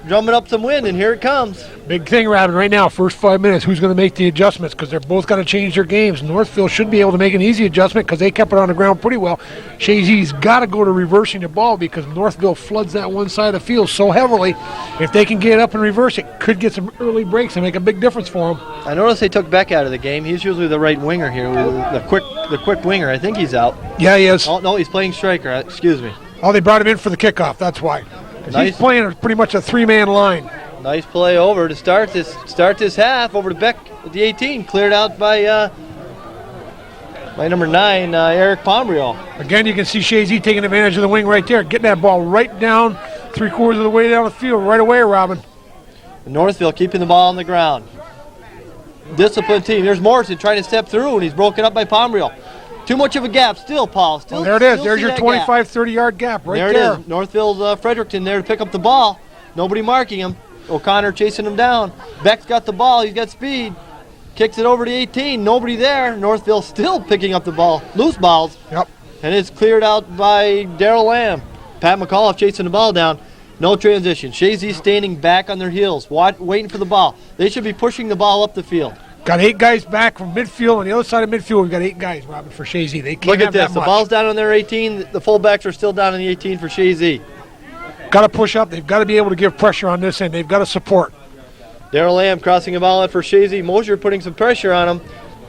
drumming up some wind, and here it comes. Big thing, Robin, right now, first 5 minutes, who's going to make the adjustments? Because they're both got to change their games. Northville should be able to make an easy adjustment because they kept it on the ground pretty well. Chazy's got to go to reversing the ball because Northville floods that one side of the field so heavily. If they can get up and reverse it, could get some early breaks and make a big difference for them. I noticed they took Beck out of the game. He's usually the right winger here, the quick winger. I think he's out. Yeah, he is. Oh, no, he's playing striker. Excuse me. Oh, they brought him in for the kickoff. That's why. He's playing pretty much a 3-man line. Nice play over to start this half. Over to Beck at the 18, cleared out by number 9, Eric Pombriel. Again, you can see Chazy taking advantage of the wing right there, getting that ball right down 3/4 of the way down the field right away, Robin. Northville keeping the ball on the ground. Disciplined team. There's Morrison trying to step through, and he's broken up by Pombriel. Too much of a gap still, Paul. There it is. There's your 25, 30-yard gap right there. There it is. Northville's Fredrickson there to pick up the ball. Nobody marking him. O'Connor chasing him down. Beck's got the ball. He's got speed. Kicks it over to 18. Nobody there. Northville still picking up the ball. Loose balls. Yep. And it's cleared out by Darrell Lamb. Pat McAuliffe chasing the ball down. No transition. Chazy standing back on their heels, waiting for the ball. They should be pushing the ball up the field. Got 8 guys back from midfield. On the other side of midfield, we've got 8 guys, Robin, for Chazy. They can't Look at have this. that The much. ball's down on their 18. The fullbacks are still down on the 18 for Chazy. Got to push up. They've got to be able to give pressure on this end. They've got to support. Darrell Lamb crossing the ball out for Chazy. Mosier putting some pressure on him.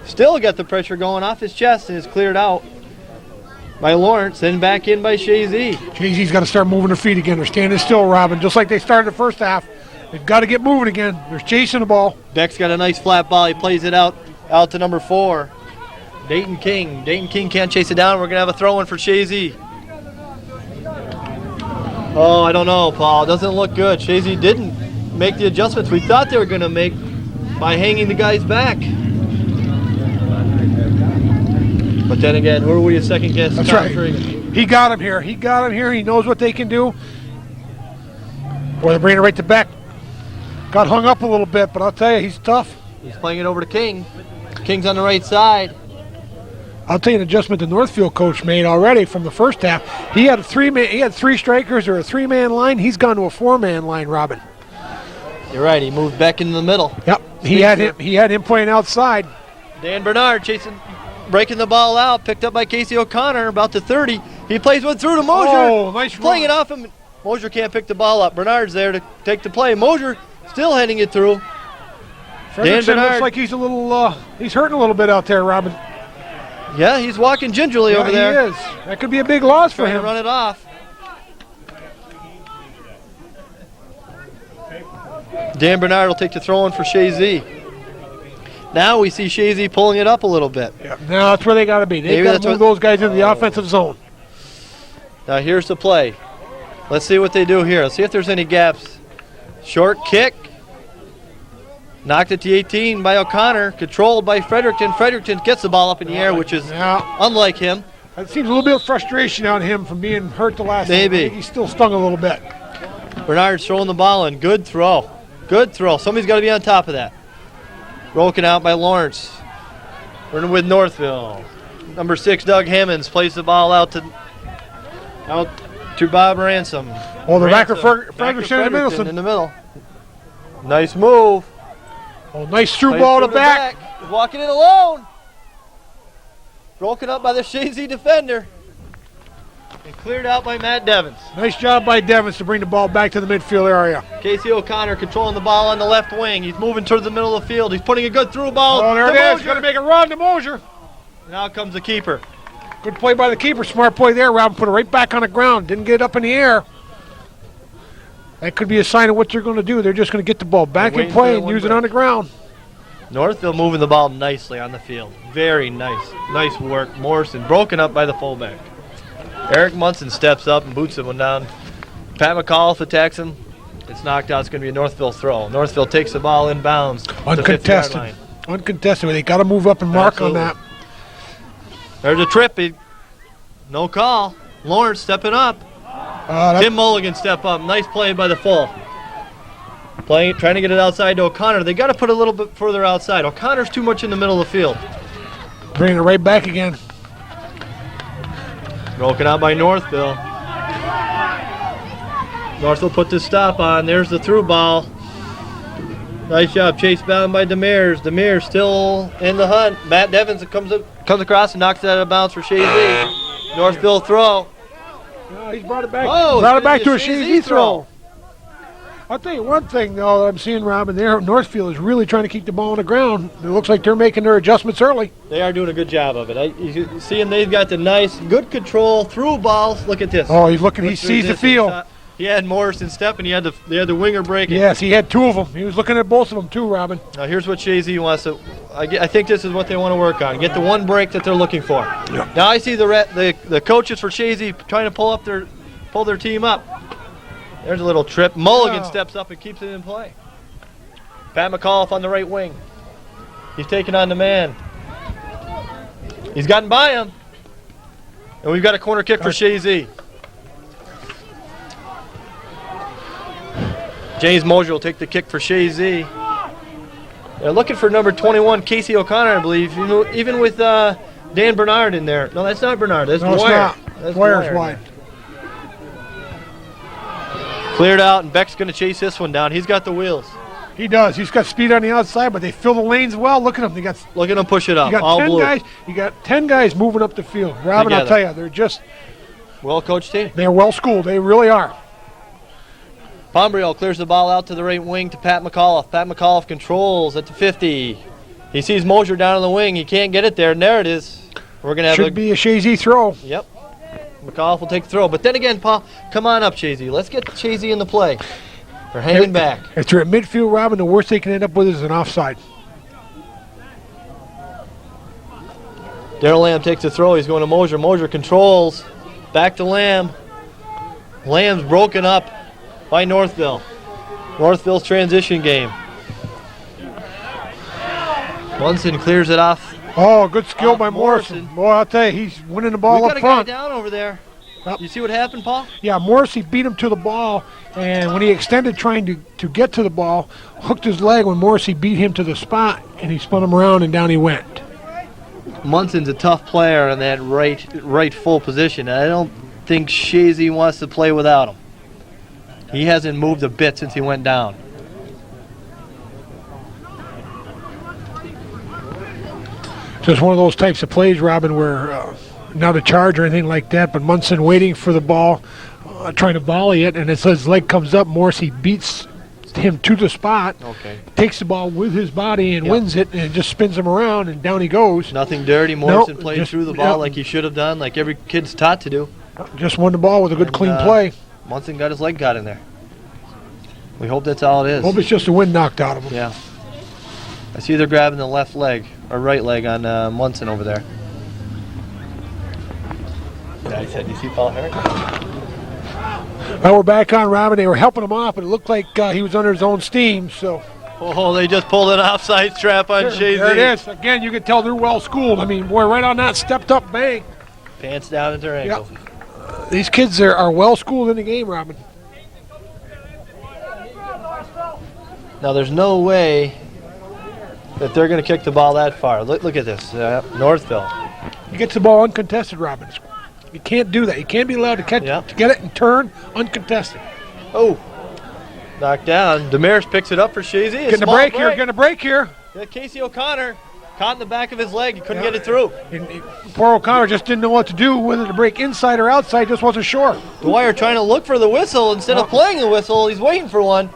Still got the pressure going off his chest and is cleared out by Lawrence. Then back in by Chazy. Chazy's got to start moving their feet again. They're standing still, Robin, just like they started the first half. They've got to get moving again. They're chasing the ball. Beck's got a nice flat ball. He plays it out to number 4. Dayton King. Dayton King can't chase it down. We're going to have a throw-in for Chazy. Oh, I don't know, Paul. It doesn't look good. Chazy didn't make the adjustments we thought they were going to make by hanging the guys back. But then again, who are we to second guess? That's right. He got him here. He got him here. He knows what they can do. Boy, they're bringing it right to Beck. Got hung up a little bit, but I'll tell you, he's tough. He's playing it over to King. King's on the right side. I'll tell you an adjustment the Northfield coach made already from the first half. He had 3 strikers or a 3-man line. He's gone to a 4-man line, Robin. You're right. He moved Beck in the middle. Yep. He had him playing outside. Dan Bernard breaking the ball out, picked up by Casey O'Connor, about the 30. He plays one through to Mosier. Oh, nice playing run. it off him. Mosier can't pick the ball up. Bernard's there to take the play. Mosier still heading it through. Dan Bernard looks like he's a little, he's hurting a little bit out there, Robin. Yeah, he's walking gingerly over there. He is. That could be a big loss for Trying him. to run it off. Dan Bernard will take the throw in for Chazy. Now we see Chazy pulling it up a little bit. Yeah, now that's where they got to be. They got to move those guys into the offensive zone. Now here's the play. Let's see what they do here. Let's see if there's any gaps. Short kick. Knocked at the 18 by O'Connor. Controlled by Fredericton. Fredericton gets the ball up in the air, which is unlike him. It seems a little bit of frustration on him from being hurt the last Maybe. time. I think he's still stung a little bit. Bernard's throwing the ball in. Good throw. Good throw. Somebody's got to be on top of that. Broken out by Lawrence. We're with Northville. Number 6, Doug Hammonds, plays the ball out to Bob Ransom. Oh, the back of Fredericton Ferguson in the middle. Nice move. Oh, nice through ball to back. He's walking in alone. Broken up by the Chazy defender. And cleared out by Matt Devins. Nice job by Devins to bring the ball back to the midfield area. Casey O'Connor controlling the ball on the left wing. He's moving towards the middle of the field. He's putting a good through ball. Oh, there it is. He's going to make a run to Mosier. Now comes the keeper. Good play by the keeper. Smart play there. Robin put it right back on the ground. Didn't get it up in the air. That could be a sign of what they're going to do. They're just going to get the ball back in play and use it on the ground. Northville moving the ball nicely on the field. Very nice. Nice work. Morrison broken up by the fullback. Eric Munson steps up and boots him one down. Pat McAuliffe attacks him. It's knocked out. It's going to be a Northville throw. Northville takes the ball inbounds. Uncontested. Uncontested. They got to move up and mark on that. There's a trip. No call. Lawrence stepping up. Tim Mulligan step up. Nice play by the full. Trying to get it outside to O'Connor. They got to put a little bit further outside. O'Connor's too much in the middle of the field. Bringing it right back again. Broken out by Northville. Northville put the stop on. There's the through ball. Nice job. Chase bound by Demers. Demers still in the hunt. Matt Devins comes across and knocks it out of bounds for Chazy. Northville throw. No, he's brought it back. Oh, brought it back to a Chazy throw. I'll tell you one thing, though, that I'm seeing, Robin, there, Northfield is really trying to keep the ball on the ground. It looks like they're making their adjustments early. They are doing a good job of it. You see them, they've got the nice, good control through balls. Look at this. Oh, he's looking, he sees the field. He had Morrison step, and he had the winger breaking. Yes, he had two of them. He was looking at both of them, too, Robin. Now, here's what Chazy wants to, I think this is what they want to work on. Get the one break that they're looking for. Yeah. Now, I see the coaches for Chazy trying to pull their team up. There's a little trip. Mulligan steps up and keeps it in play. Pat McAuliffe on the right wing. He's taking on the man. He's gotten by him. And we've got a corner kick for Chazy. James Mosier will take the kick for Chazy. They're looking for number 21, Casey O'Connor, I believe. Even with Dan Bernard in there. No, that's not Bernard. That's Dwyer. That's Dwyer's wide. Cleared out, and Beck's going to chase this one down. He's got the wheels. He does. He's got speed on the outside, but they fill the lanes well. Look at them. Look at them push it up. You got all 10 blue. guys. You got 10 guys moving up the field. Robin, Together. I'll tell you, they're just well-coached team. They're well schooled. They really are. Pombrio clears the ball out to the right wing to Pat McAuliffe. Pat McAuliffe controls at the 50. He sees Mosier down on the wing. He can't get it there, and there it is. We're going to have Should be a Chazy throw. Yep. McAuliffe will take the throw. But then again, Paul, come on up, Chazy. Let's get Chazy in the play. They're hanging back. If they're at midfield, Robin, the worst they can end up with is an offside. Darrell Lamb takes the throw. He's going to Mosier. Mosier controls. Back to Lamb. Lamb's broken up by Northville. Northville's transition game. Munson clears it off. Oh, good skill by Morrison. Boy, I'll tell you, he's winning the ball up front. We got a guy down over there. Yep. You see what happened, Paul? Yeah, Morrissey beat him to the ball, and when he extended trying to get to the ball, hooked his leg when Morrissey beat him to the spot, and he spun him around, and down he went. Munson's a tough player in that right full position. I don't think Chazy wants to play without him. He hasn't moved a bit since he went down. Just one of those types of plays, Robin, where not a charge or anything like that, but Munson waiting for the ball, trying to volley it, and as his leg comes up, Morrissey beats him to the spot, takes the ball with his body and wins it, and just spins him around, and down he goes. Nothing dirty. Morrison played through the ball like he should have done, like every kid's taught to do. Just won the ball with a good clean play. Munson got his leg got in there. We hope that's all it is. Hope it's just the wind knocked out of him. Yeah. I see they're grabbing the left leg, or right leg on Munson over there. Yeah, I said, you see Paul Herrick? Well, we're back on Robin. They were helping him off, but it looked like he was under his own steam, so. Oh, they just pulled an offside trap on Chazy. There it is. Again, you can tell they're well schooled. I mean, boy, right on that stepped up bank. Pants down at their ankles. Yep. These kids are well schooled in the game, Robin. Now, there's no way that they're going to kick the ball that far. Look at this, Northville. He gets the ball uncontested, Robin. You can't do that. You can't be allowed to catch it, to get it and turn uncontested. Oh, knocked down. Damaris picks it up for Chazy. Getting a break here. Getting a break here. Yeah, Casey O'Connor caught in the back of his leg. He couldn't get it through. And poor O'Connor just didn't know what to do, whether to break inside or outside. Just wasn't sure. Dwyer trying to look for the whistle instead of playing the whistle. He's waiting for one.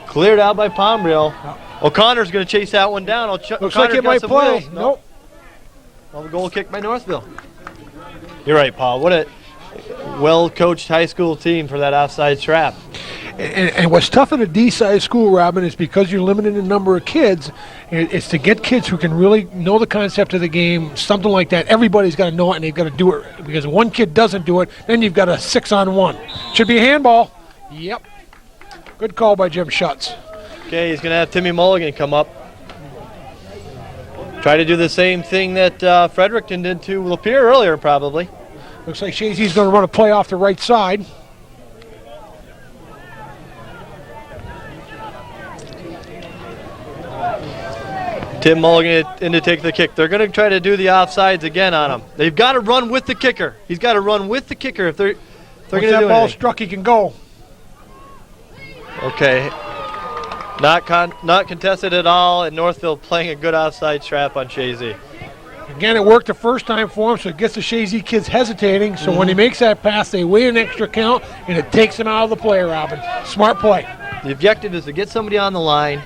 Cleared out by Pombriel. O'Connor's going to chase that one down. Looks like it might play. Nope. Well, the goal kick by Northville. You're right, Paul. What a well-coached high school team for that offside trap. And what's tough in a D-size school, Robin, is because you're limited in the number of kids, it's to get kids who can really know the concept of the game, something like that. Everybody's got to know it, and they've got to do it. Because if one kid doesn't do it, then you've got a 6-on-1. Should be a handball. Yep. Good call by Jim Schutz. Okay, he's going to have Timmy Mulligan come up. Try to do the same thing that Fredericton did to Lapeer earlier, probably. Looks like Chazy's going to run a play off the right side. Tim Mulligan in to take the kick. They're going to try to do the offsides again on him. They've got to run with the kicker. He's got to run with the kicker if they're going to do that ball anything. struck, he can go. Okay. Not contested at all, and Northville playing a good offside trap on Chazy. Again, it worked the first time for him, so it gets the Chazy kids hesitating. So when he makes that pass, they wait an extra count, and it takes him out of the play, Robin. Smart play. The objective is to get somebody on the line.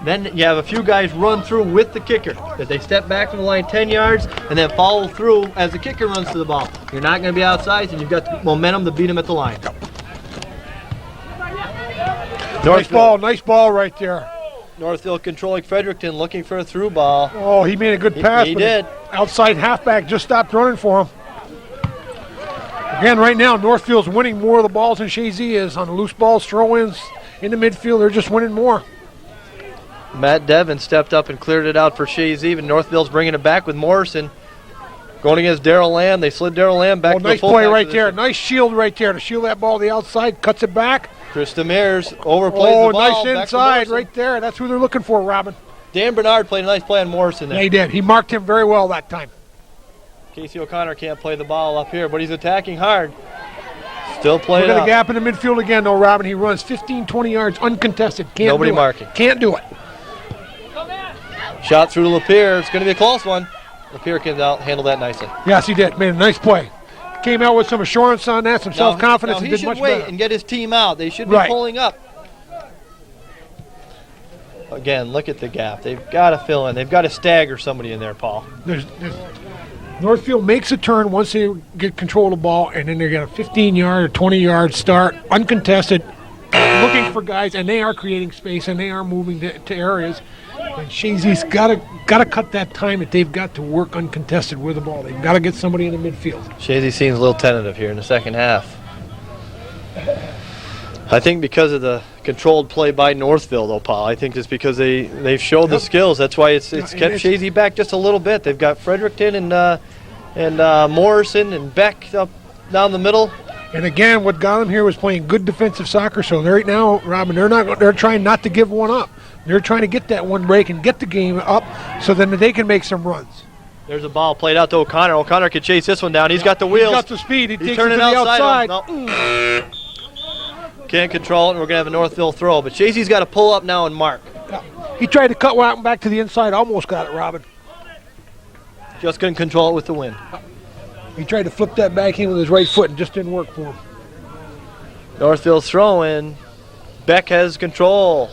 Then you have a few guys run through with the kicker. That they step back from the line 10 yards and then follow through as the kicker runs to the ball. You're not going to be outside, and you've got the momentum to beat him at the line. Nice ball right there. Northville controlling Fredericton, looking for a through ball. Oh, he made a good pass. He did. Outside halfback just stopped running for him. Again, right now, Northfield's winning more of the balls than Chazy is on the loose balls, throw-ins in the midfield. They're just winning more. Matt Devin stepped up and cleared it out for Chazy, and Northville's bringing it back with Morrison. Going against Darrell Lamb. They slid Darrell Lamb back to the fullback. Nice play right there. Nice shield right there to shield that ball to the outside. Cuts it back. Chris Demers overplays the ball. Nice inside right there. That's who they're looking for, Robin. Dan Bernard played a nice play on Morrison there. Yeah, he did. He marked him very well that time. Casey O'Connor can't play the ball up here, but he's attacking hard. Still playing Look at up. the gap in the midfield again, though, Robin. He runs 15, 20 yards uncontested. Nobody marking. Can't do it. Shot through to Lapeer. It's going to be a close one. Lapeer can handle that nicely. Yes, he did. Made a nice play. Came out with some assurance on that, some self-confidence, and did much better. He should wait and get his team out. They should be pulling up. Again, look at the gap. They've got to fill in. They've got to stagger somebody in there, Paul. Northfield makes a turn once they get control of the ball, and then they get a 15-yard or 20-yard start, uncontested, looking for guys, and they are creating space, and they are moving to areas. And Chazy's got to cut that time that they've got to work uncontested with the ball. They've got to get somebody in the midfield. Chazy seems a little tentative here in the second half. I think because of the controlled play by Northville, though, Paul. I think it's because they've showed the skills. That's why it's kept Chazy back just a little bit. They've got Fredericton and Morrison and Beck up down the middle. And again, what got them here was playing good defensive soccer. So right now, Robin, they're trying not to give one up. They're trying to get that one break and get the game up so then they can make some runs. There's a ball played out to O'Connor. O'Connor can chase this one down. He's got the wheels. He's got the speed. He takes it to turning the outside. No. Can't control it, and we're going to have a Northville throw. But Chazy's got to pull up now and mark. Yeah. He tried to cut one back to the inside. Almost got it, Robin. Just couldn't control it with the wind. He tried to flip that back in with his right foot and just didn't work for him. Northville's throwing. Beck has control.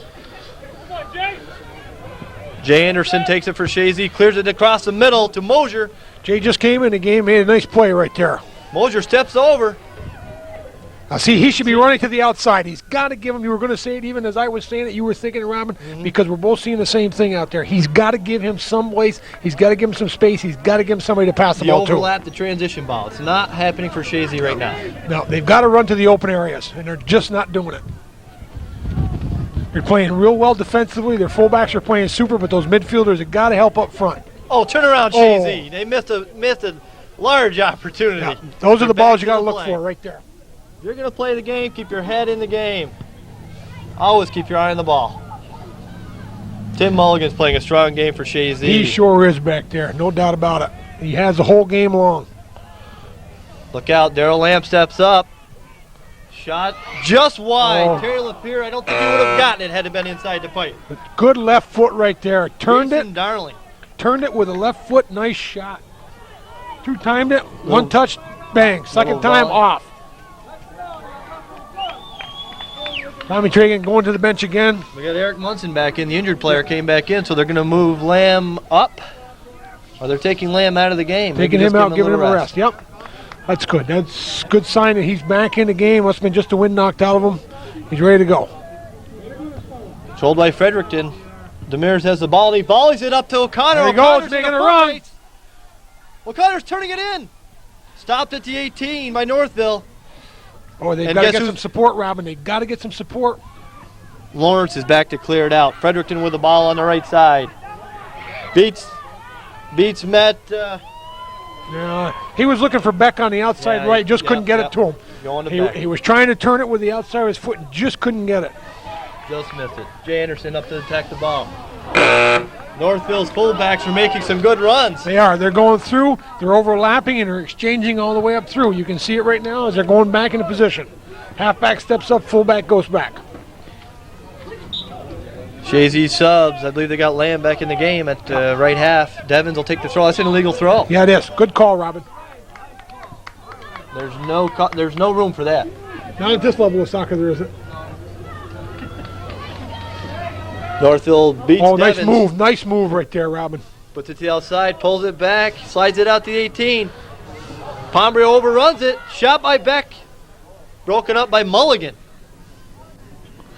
Jay Anderson takes it for Chazy, clears it across the middle to Mosier. Jay just came in the game, made a nice play right there. Mosier steps over. See, he should be running to the outside. He's got to give him, you were going to say it even as I was saying it, you were thinking it, Robin, because we're both seeing the same thing out there. He's got to give him some place. He's got to give him some space. He's got to give him somebody to pass the ball to. The overlap, the transition ball. It's not happening for Chazy right now. No, they've got to run to the open areas, and they're just not doing it. They're playing real well defensively. Their fullbacks are playing super, but those midfielders have got to help up front. Oh, turn around, Chazy. They missed a large opportunity. Yeah, those are the balls you got to look for right there. If you're going to play the game, keep your head in the game. Always keep your eye on the ball. Tim Mulligan's playing a strong game for Chazy. He sure is back there, no doubt about it. He has the whole game long. Look out, Darrell Lamb steps up. Shot just wide. Terry LaPierre, I don't think he would have gotten it had it been inside the pipe. Good left foot right there. Turned Jason it. Darling. Turned it with a left foot. Nice shot. Two-timed it. One touch. Bang. Second time off. Tommy Tragan going to the bench again. We got Eric Munson back in. The injured player came back in, so they're going to move Lamb up. Or they're taking Lamb out of the game. Taking him out, giving him a rest. Yep. That's good. That's a good sign that he's back in the game. Must have been just the wind knocked out of him. He's ready to go. Controlled by Fredericton. Demers has the ball. He volleys it up to O'Connor. There he goes, making a run. O'Connor's turning it in. Stopped at the 18 by Northville. Oh, they've got to get some support, Robin. They've got to get some support. Lawrence is back to clear it out. Fredericton with the ball on the right side. Beats Met. Yeah, he was looking for Beck on the outside right, just couldn't get it to him. Going to Beck. He was trying to turn it with the outside of his foot and just couldn't get it. Just missed it. Jay Anderson up to attack the ball. Northville's fullbacks are making some good runs. They are. They're going through. They're overlapping and they're exchanging all the way up through. You can see it right now as they're going back into position. Halfback steps up, fullback goes back. Chazy subs. I believe they got Lamb back in the game at right half. Devins will take the throw. That's an illegal throw. Yeah, it is. Good call, Robin. There's no room for that. Not at this level of soccer, there isn't. Northville beats Devins. Nice move right there, Robin. Puts it to the outside, pulls it back, slides it out to the 18. Pombrio overruns it. Shot by Beck. Broken up by Mulligan.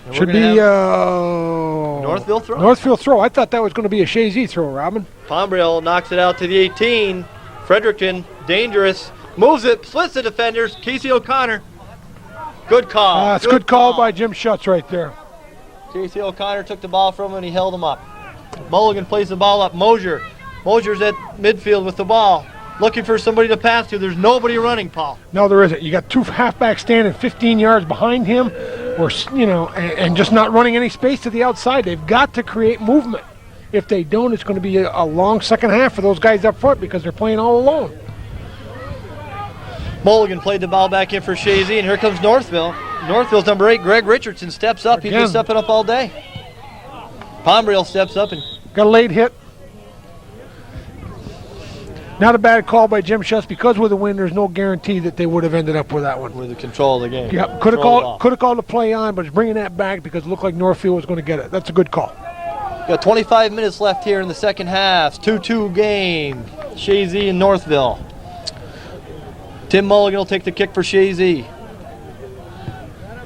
And should be Northville throw. Northville throw. I thought that was going to be a Chazy throw, Robin. Pombrio knocks it out to the 18. Fredericton, dangerous. Moves it, splits the defenders. Casey O'Connor. Good call. It's good call by Jim Schutz right there. Casey O'Connor took the ball from him and he held him up. Mulligan plays the ball up. Mosier's at midfield with the ball. Looking for somebody to pass to. There's nobody running, Paul. No, there isn't. You got two halfbacks standing 15 yards behind him, or and just not running any space to the outside. They've got to create movement. If they don't, it's going to be a long second half for those guys up front because they're playing all alone. Mulligan played the ball back in for Chazy, and here comes Northville. Northville's number 8, Greg Richardson, steps up. He's been stepping up all day. Pombrio steps up and got a late hit. Not a bad call by Jim Schutz because with the win, there's no guarantee that they would have ended up with that one. With the control of the game. Yeah, could have called the play on, but it's bringing that back because it looked like Northfield was going to get it. That's a good call. Got 25 minutes left here in the second half. 2-2 game. Chazy and Northville. Tim Mulligan will take the kick for Chazy.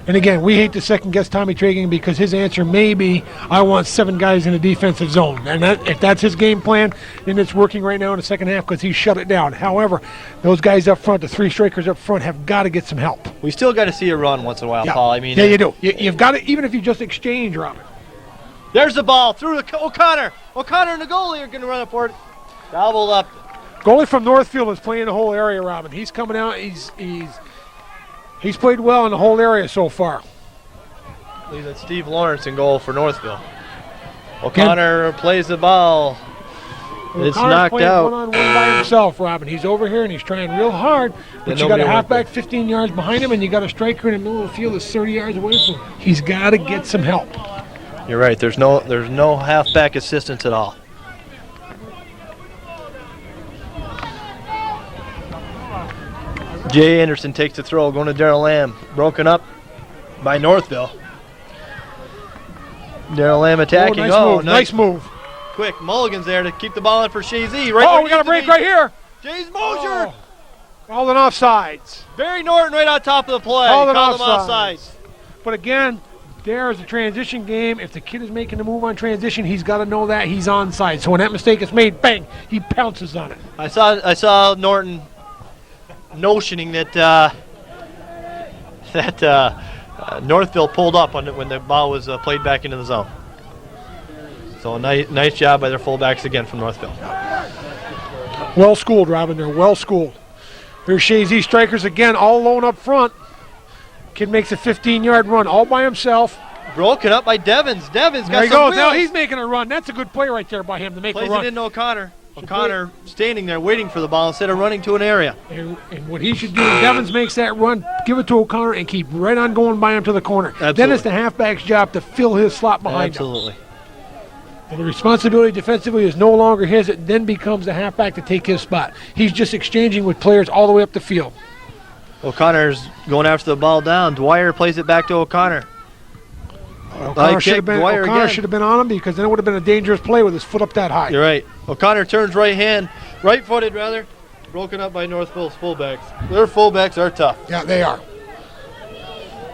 And again, we hate to second-guess Tommy Tragan because his answer may be, I want 7 guys in the defensive zone. And if that's his game plan, then it's working right now in the second half because he shut it down. However, those guys up front, the 3 strikers up front, have got to get some help. We still got to see a run once in a while, Paul. I mean, yeah, you do. You've got to, even if you just exchange, Robin. There's the ball through to O'Connor. O'Connor and the goalie are going to run up for it. Gobbled up. Goalie from Northfield is playing the whole area, Robin. He's coming out. He's played well in the whole area so far. I believe that's Steve Lawrence in goal for Northville. O'Connor plays the ball. It's knocked out. One-on-one by himself, Robin. He's over here and he's trying real hard. But you got a halfback 15 yards behind him, and you got a striker in the middle of the field that's 30 yards away from him. He's got to get some help. You're right. There's no halfback assistance at all. Jay Anderson takes the throw, going to Darrell Lamb. Broken up by Northville. Darrell Lamb attacking. Nice move. Quick, Mulligan's there to keep the ball in for Chazy. We got a break right here. James Mosier. All in offsides. Barry Norton right on top of the play. All in Called him offsides. offsides. But again, there's a transition game. If the kid is making a move on transition, he's got to know that he's onside. So when that mistake is made, bang, he pounces on it. I saw Norton notioning that Northville pulled up when the ball was played back into the zone. So a nice job by their fullbacks again from Northville. Well schooled, Robin. They're well schooled. Here's Chazy Strikers again, all alone up front. Kid makes a 15-yard run all by himself. Broken up by Devins. Devins There got he some goes. wheels. Now he's making a run. That's a good play right there by him to make Plays a run. it into O'Connor. O'Connor standing there waiting for the ball instead of running to an area. And what he should do, if Devins makes that run, give it to O'Connor and keep right on going by him to the corner. Absolutely. Then it's the halfback's job to fill his slot behind Absolutely. him. And the responsibility defensively is no longer his. It then becomes the halfback to take his spot. He's just exchanging with players all the way up the field. O'Connor's going after the ball down. Dwyer plays it back to O'Connor. O'Connor should have been on him because then it would have been a dangerous play with his foot up that high. You're right. O'Connor turns right-footed rather. Broken up by Northville's fullbacks. Their fullbacks are tough. Yeah, they are.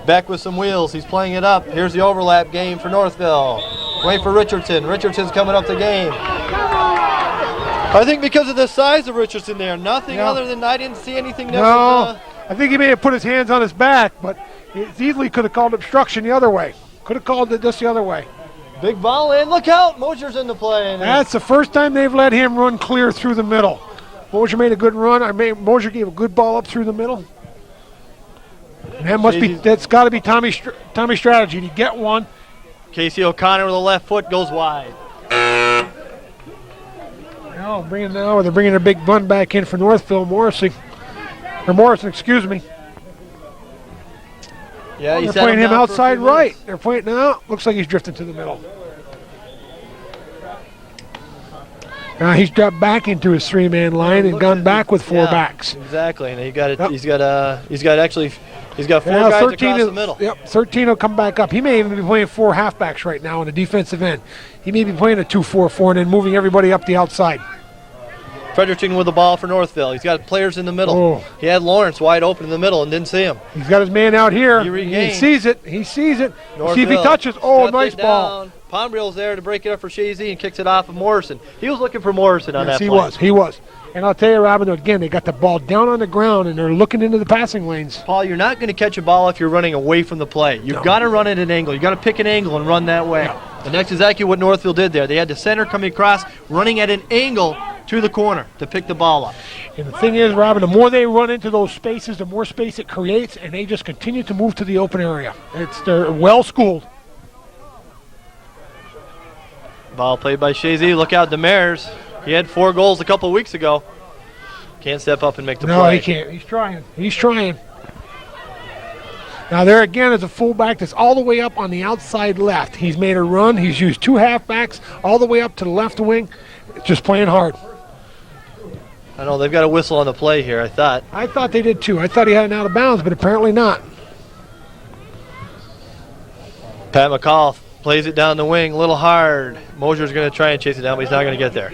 Back with some wheels. He's playing it up. Here's the overlap game for Northville. Wait for Richardson. Richardson's coming up the game. I think because of the size of Richardson there, nothing other than I didn't see anything that was, I think he may have put his hands on his back, but he easily could have called obstruction the other way. Could have called it just the other way. big ball in. Look out. Mosier's in the play. That's the first time they've let him run clear through the middle. Mosier made a good run. Mosier gave a good ball up through the middle. And that's got to be Tommy's strategy to get one. Casey O'Connor with the left foot goes wide. Now they're bringing their big run back in for Northville. Morrison, excuse me. Yeah, They're playing him outside right. They're playing now. Looks like he's drifting to the middle. Now he's dropped back into his three-man line and gone back with four backs. Exactly, and he's got four guys across the middle. Yep, 13 will come back up. He may even be playing four halfbacks right now on the defensive end. He may be playing a 2-4-4 and then moving everybody up the outside. Fredericton with the ball for Northville. He's got players in the middle. Oh. He had Lawrence wide open in the middle and didn't see him. He's got his man out here. He sees it. See if he Northville touches. Oh, nice ball. Pombriel's there to break it up for Chazy and kicks it off of Morrison. He was looking for Morrison on that play. He was. And I'll tell you, Robin, again, they got the ball down on the ground and they're looking into the passing lanes. Paul, you're not going to catch a ball if you're running away from the play. You've got to run at an angle. You've got to pick an angle and run that way. Yeah. And that's exactly what Northville did there. They had the center coming across, running at an angle to the corner to pick the ball up. And the thing is, Robin, the more they run into those spaces, the more space it creates, and they just continue to move to the open area. They're well schooled. Ball played by Chazy. Look out, Demers. He had 4 goals a couple weeks ago. Can't step up and make the play. No, he can't. He's trying. Now there again is a fullback that's all the way up on the outside left. He's made a run. He's used 2 halfbacks all the way up to the left wing. Just playing hard. I know they've got a whistle on the play here, I thought. I thought they did too. I thought he had an out of bounds, but apparently not. Pat McCall plays it down the wing, a little hard. Mosier's going to try and chase it down, but he's not going to get there.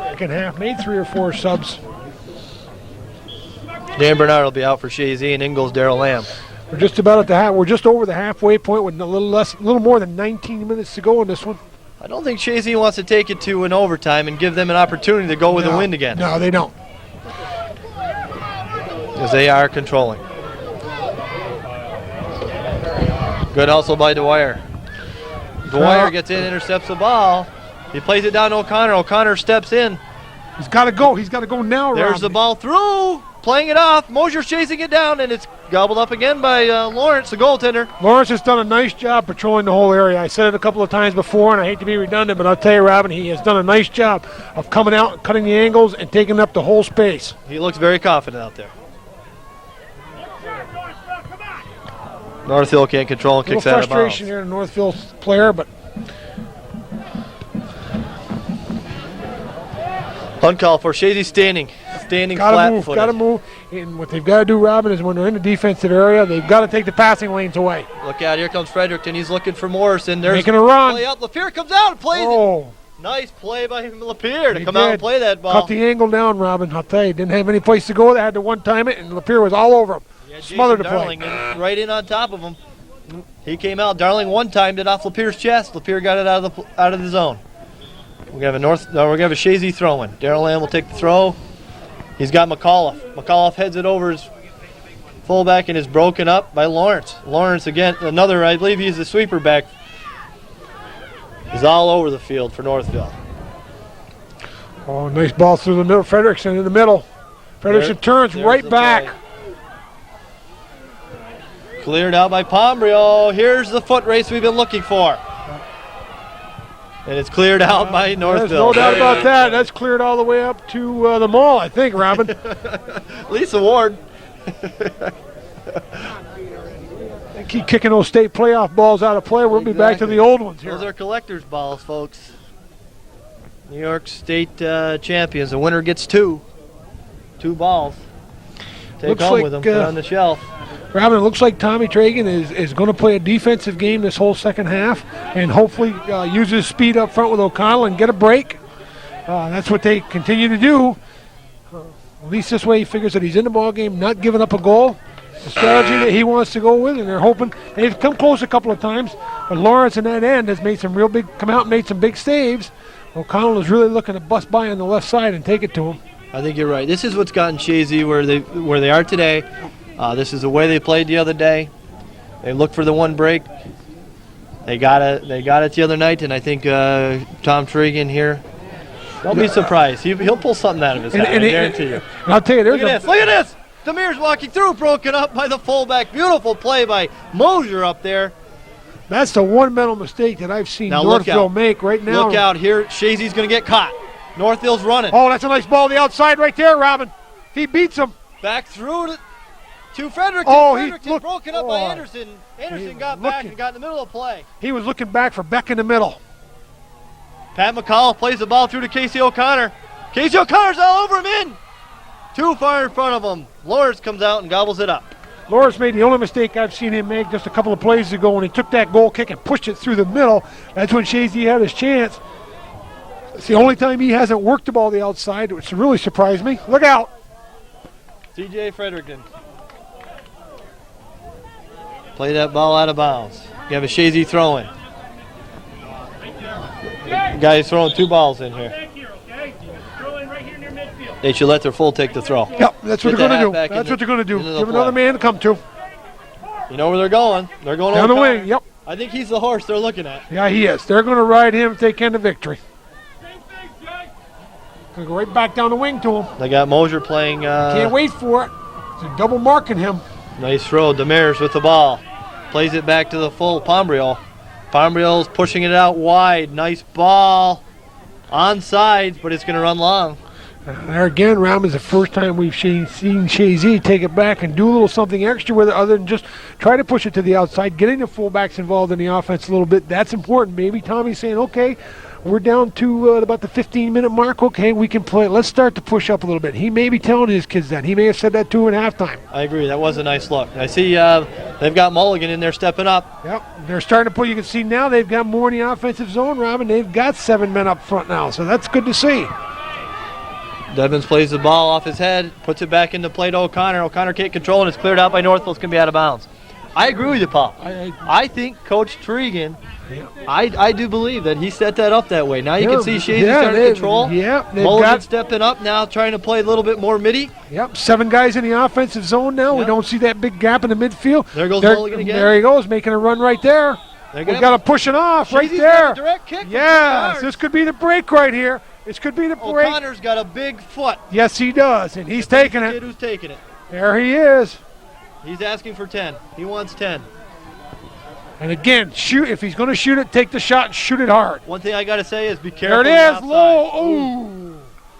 Second half made 3 or 4 subs. Dan Bernard will be out for Chazy, and in goes Darrell Lamb. We're just about at the half. We're just over the halfway point with a little more than 19 minutes to go in this one. I don't think Chazy wants to take it to an overtime and give them an opportunity to go with a win again. No, they don't. As they are controlling. Good hustle by Dwyer. Dwyer gets in, intercepts the ball. He plays it down to O'Connor. O'Connor steps in. He's got to go. He's got to go now. There's the ball through. Playing it off. Mosier's chasing it down, and it's gobbled up again by Lawrence, the goaltender. Lawrence has done a nice job patrolling the whole area. I said it a couple of times before, and I hate to be redundant, but I'll tell you, Robin, he has done a nice job of coming out, cutting the angles, and taking up the whole space. He looks very confident out there. Northville can't control and kicks out of bounds. Frustration here in Northville's player, but uncalled for. Chazy standing flat-footed. Got to move. And what they've got to do, Robin, is when they're in the defensive area, they've got to take the passing lanes away. Look out, here comes Fredericton. He's looking for Morrison. There's making a run. Play out. LaFleur comes out and plays it. Nice play by Lapeer to He come out and did. play that ball. Cut the angle down, Robin. I'll tell you, didn't have any place to go. They had to one-time it, and Lapeer was all over him. Yeah, Smothered the Jason play. Darling right in on top of him. He came out. Darling one-timed it off Lapeer's chest. Lapeer got it out of the zone. We're gonna have a Chazy throwing. Darrell Lamb will take the throw. He's got McAuliffe. McAuliffe heads it over his fullback and is broken up by Lawrence. Lawrence again, another, I believe he's the sweeper back. He's all over the field for Northville. Oh, nice ball through the middle. Frederickson in the middle. Frederickson turns There's right the back. play. Cleared out by Pombrio. Here's the foot race we've been looking for. And it's cleared out by Northville. There's no doubt about that. That's cleared all the way up to the mall, I think, Robin. Lisa Ward. They keep kicking those state playoff balls out of play. We'll be back to the old ones here. Those are collector's balls, folks. New York State champions. The winner gets two balls. Take Looks home like, with them, put on the shelf. Robin, it looks like Tommy Tragan is going to play a defensive game this whole second half and hopefully use his speed up front with O'Connell and get a break. That's what they continue to do. At least this way he figures that he's in the ball game, not giving up a goal. The strategy that he wants to go with, and they're hoping. They've come close a couple of times, but Lawrence in that end has made some real big, come out and made some big saves. O'Connell is really looking to bust by on the left side and take it to him. I think you're right. This is what's gotten Chazy where they are today. This is the way they played the other day. They looked for the one break. They got it the other night, and I think Tom Trigan here. Don't be surprised. He'll pull something out of his hat. I guarantee you. And I'll tell you, Look at this! Demir's walking through, broken up by the fullback. Beautiful play by Mosier up there. That's the one mental mistake that I've seen Now look Northville out. make right now. Look out here. Chazy's going to get caught. Northville's running. Oh, that's a nice ball to the outside right there, Robin. He beats him. Back through to Fredericton. Oh, he Fredericton looked- broken up by oh. Anderson. Anderson He got was back looking. and got in the middle of the play. He was looking back for Beck in the middle. Pat McCall plays the ball through to Casey O'Connor. Casey O'Connor's all over him in. Too far in front of him. Lawrence comes out and gobbles it up. Lawrence made the only mistake I've seen him make just a couple of plays ago when he took that goal kick and pushed it through the middle. That's when Chazy had his chance. It's the only time he hasn't worked the ball the outside, which really surprised me. Look out. TJ Fredericton. Play that ball out of bounds. You have a Chazy throwing. Guys throwing two balls in here. They should let their full take the throw. Yep, that's what Get they're the going to do. halfback That's what they're going to do. into the Give another play. man to come to. You know where they're going. They're going Down the O'Connor. wing, yep. I think he's the horse they're looking at. Yeah, he is. They're going to ride him if they can to victory. Going to go right back down the wing to him. They got Mosier playing. Can't wait for it. They're double marking him. Nice throw. Demers with the ball. Plays it back to the full Pombrio. Pombrio's pushing it out wide. Nice ball. Onside, but it's going to run long. There again, Ram, is the first time we've seen Chazy take it back and do a little something extra with it other than just try to push it to the outside, getting the fullbacks involved in the offense a little bit. That's important. Maybe Tommy's saying, okay, we're down to about the 15-minute mark. Okay, we can play. Let's start to push up a little bit. He may be telling his kids that. He may have said that to him at halftime. I agree. That was a nice look. I see they've got Mulligan in there stepping up. Yep, they're starting to put. You can see now they've got more in the offensive zone, Robin. They've got 7 men up front now, so that's good to see. Devins plays the ball off his head, puts it back into play to O'Connor. O'Connor can't control, and it's cleared out by Northville. It's going to be out of bounds. I agree with you, Paul. I think Coach Tregan, I do believe that he set that up that way. Now you can see Chazy starting to control. Yeah, they've Mulligan got stepping up now, trying to play a little bit more midi. Yep, 7 guys in the offensive zone now. We Yep. don't see that big gap in the midfield. There goes Mulligan again. There he goes, making a run right there. They're We gonna got to push it off right Chazy's there. got a direct kick. from 2 Yes, yards. this could be the break right here. This could be the break. O'Connor's got a big foot. Yes, he does, and he's taking The it. kid who's taking it. There he is. He's asking for 10. He wants 10. And again, shoot. If he's going to shoot it, take the shot and shoot it hard. One thing I got to say is be There careful. it of the is, outside. low. Ooh,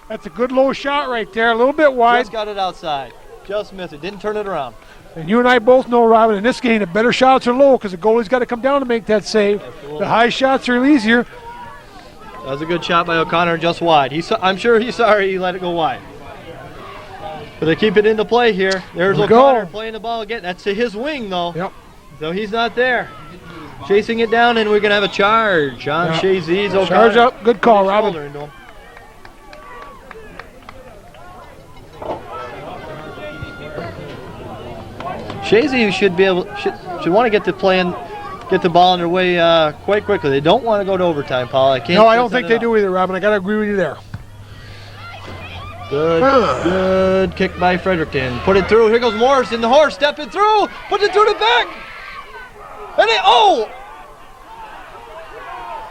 that's a good low shot right there. A little bit wide. Just got it outside. Just missed it. Didn't turn it around. And you and I both know, Robin, in this game, the better shots are low because the goalie's got to come down to make that save. The high shots are easier. That was a good shot by O'Connor, just wide. I'm sure he's sorry he let it go wide. But they keep it into play here. There's Here we O'Connor go. playing the ball again. That's to his wing, though. Yep. So he's not there. chasing it down, and we're going to have a charge on Chazy's O'Connor. Charge up. Good call, Robin. Chazy should want to get the ball underway quite quickly. They don't want to go to overtime, Paul. I don't think they do either, Robin. I got to agree with you there. Good kick by Fredericton. Put it through. Here goes Morrison. The horse stepping through. Put it through the back. And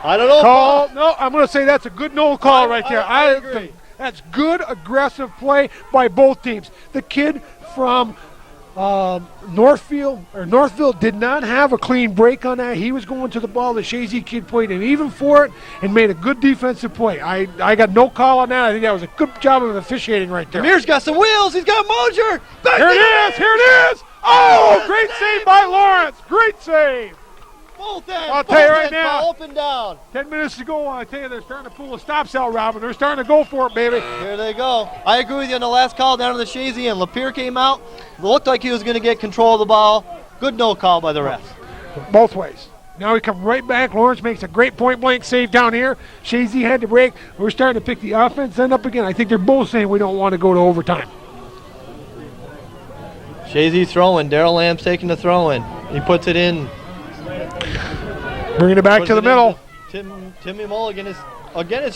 I don't know. Call. No, I'm going to say that's a good no call right there. I agree. That's good aggressive play by both teams. The kid from Northville did not have a clean break on that. He was going to the ball. The Chazy kid played an even for it and made a good defensive play. I got no call on that. I think that was a good job of officiating right there. Demir's got some wheels. He's got Mosier. Here it is. Oh, great save by Lawrence. Great save. Both ends. I'll tell you right now. Up and down. 10 minutes to go. I tell you, they're starting to pull the stops out, Robin. They're starting to go for it, baby. Here they go. I agree with you on the last call down on the Chazy, and Lapeer came out. It looked like he was going to get control of the ball. Good no call by the refs. Both ways. Now he comes right back. Lawrence makes a great point-blank save down here. Chazy had to break. We're starting to pick the offense end up again. I think they're both saying we don't want to go to overtime. Chazy's throwing. Darrell Lamb's taking the throw in. He puts it in. Bringing it back to the middle. Timmy Mulligan is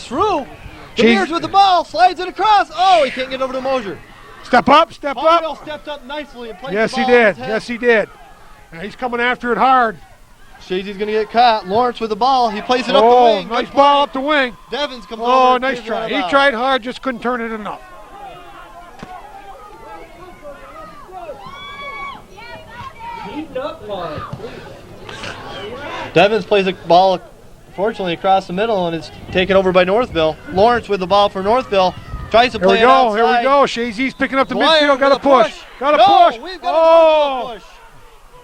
through. Demir's with the ball, slides it across. Oh, he can't get over to Mosier. Step up. Paul stepped up nicely and played Yes, the ball. Yes, he did. Now he's coming after it hard. Chazy's going to get caught. Lawrence with the ball. He plays it up the wing. Nice ball up the wing. Devins comes over. Oh, nice try. He tried hard, just couldn't turn it enough. Devins plays the ball, fortunately, across the middle, and it's taken over by Northville. Lawrence with the ball for Northville. Tries to play it outside. Here we go. Chazy's picking up the midfield. Got to push. We've got a push.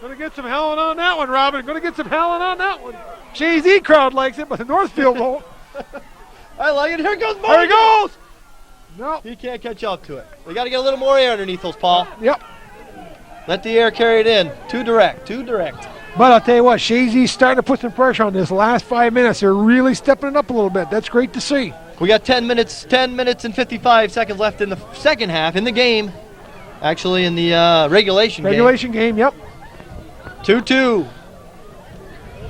Going to get some howling on that one, Robin. Going to get some howling on that one. Chazy crowd likes it, but the Northfield won't. I like it. Here goes Mosier. There he goes. No. He can't catch up to it. We got to get a little more air underneath those, Paul. Yep. Let the air carry it in. Too direct. But I'll tell you what, Chazy's starting to put some pressure on this last 5 minutes. They're really stepping it up a little bit. That's great to see. We got 10 minutes and 55 seconds left in the second half in the game. Actually, in the regulation game, yep. 2-2.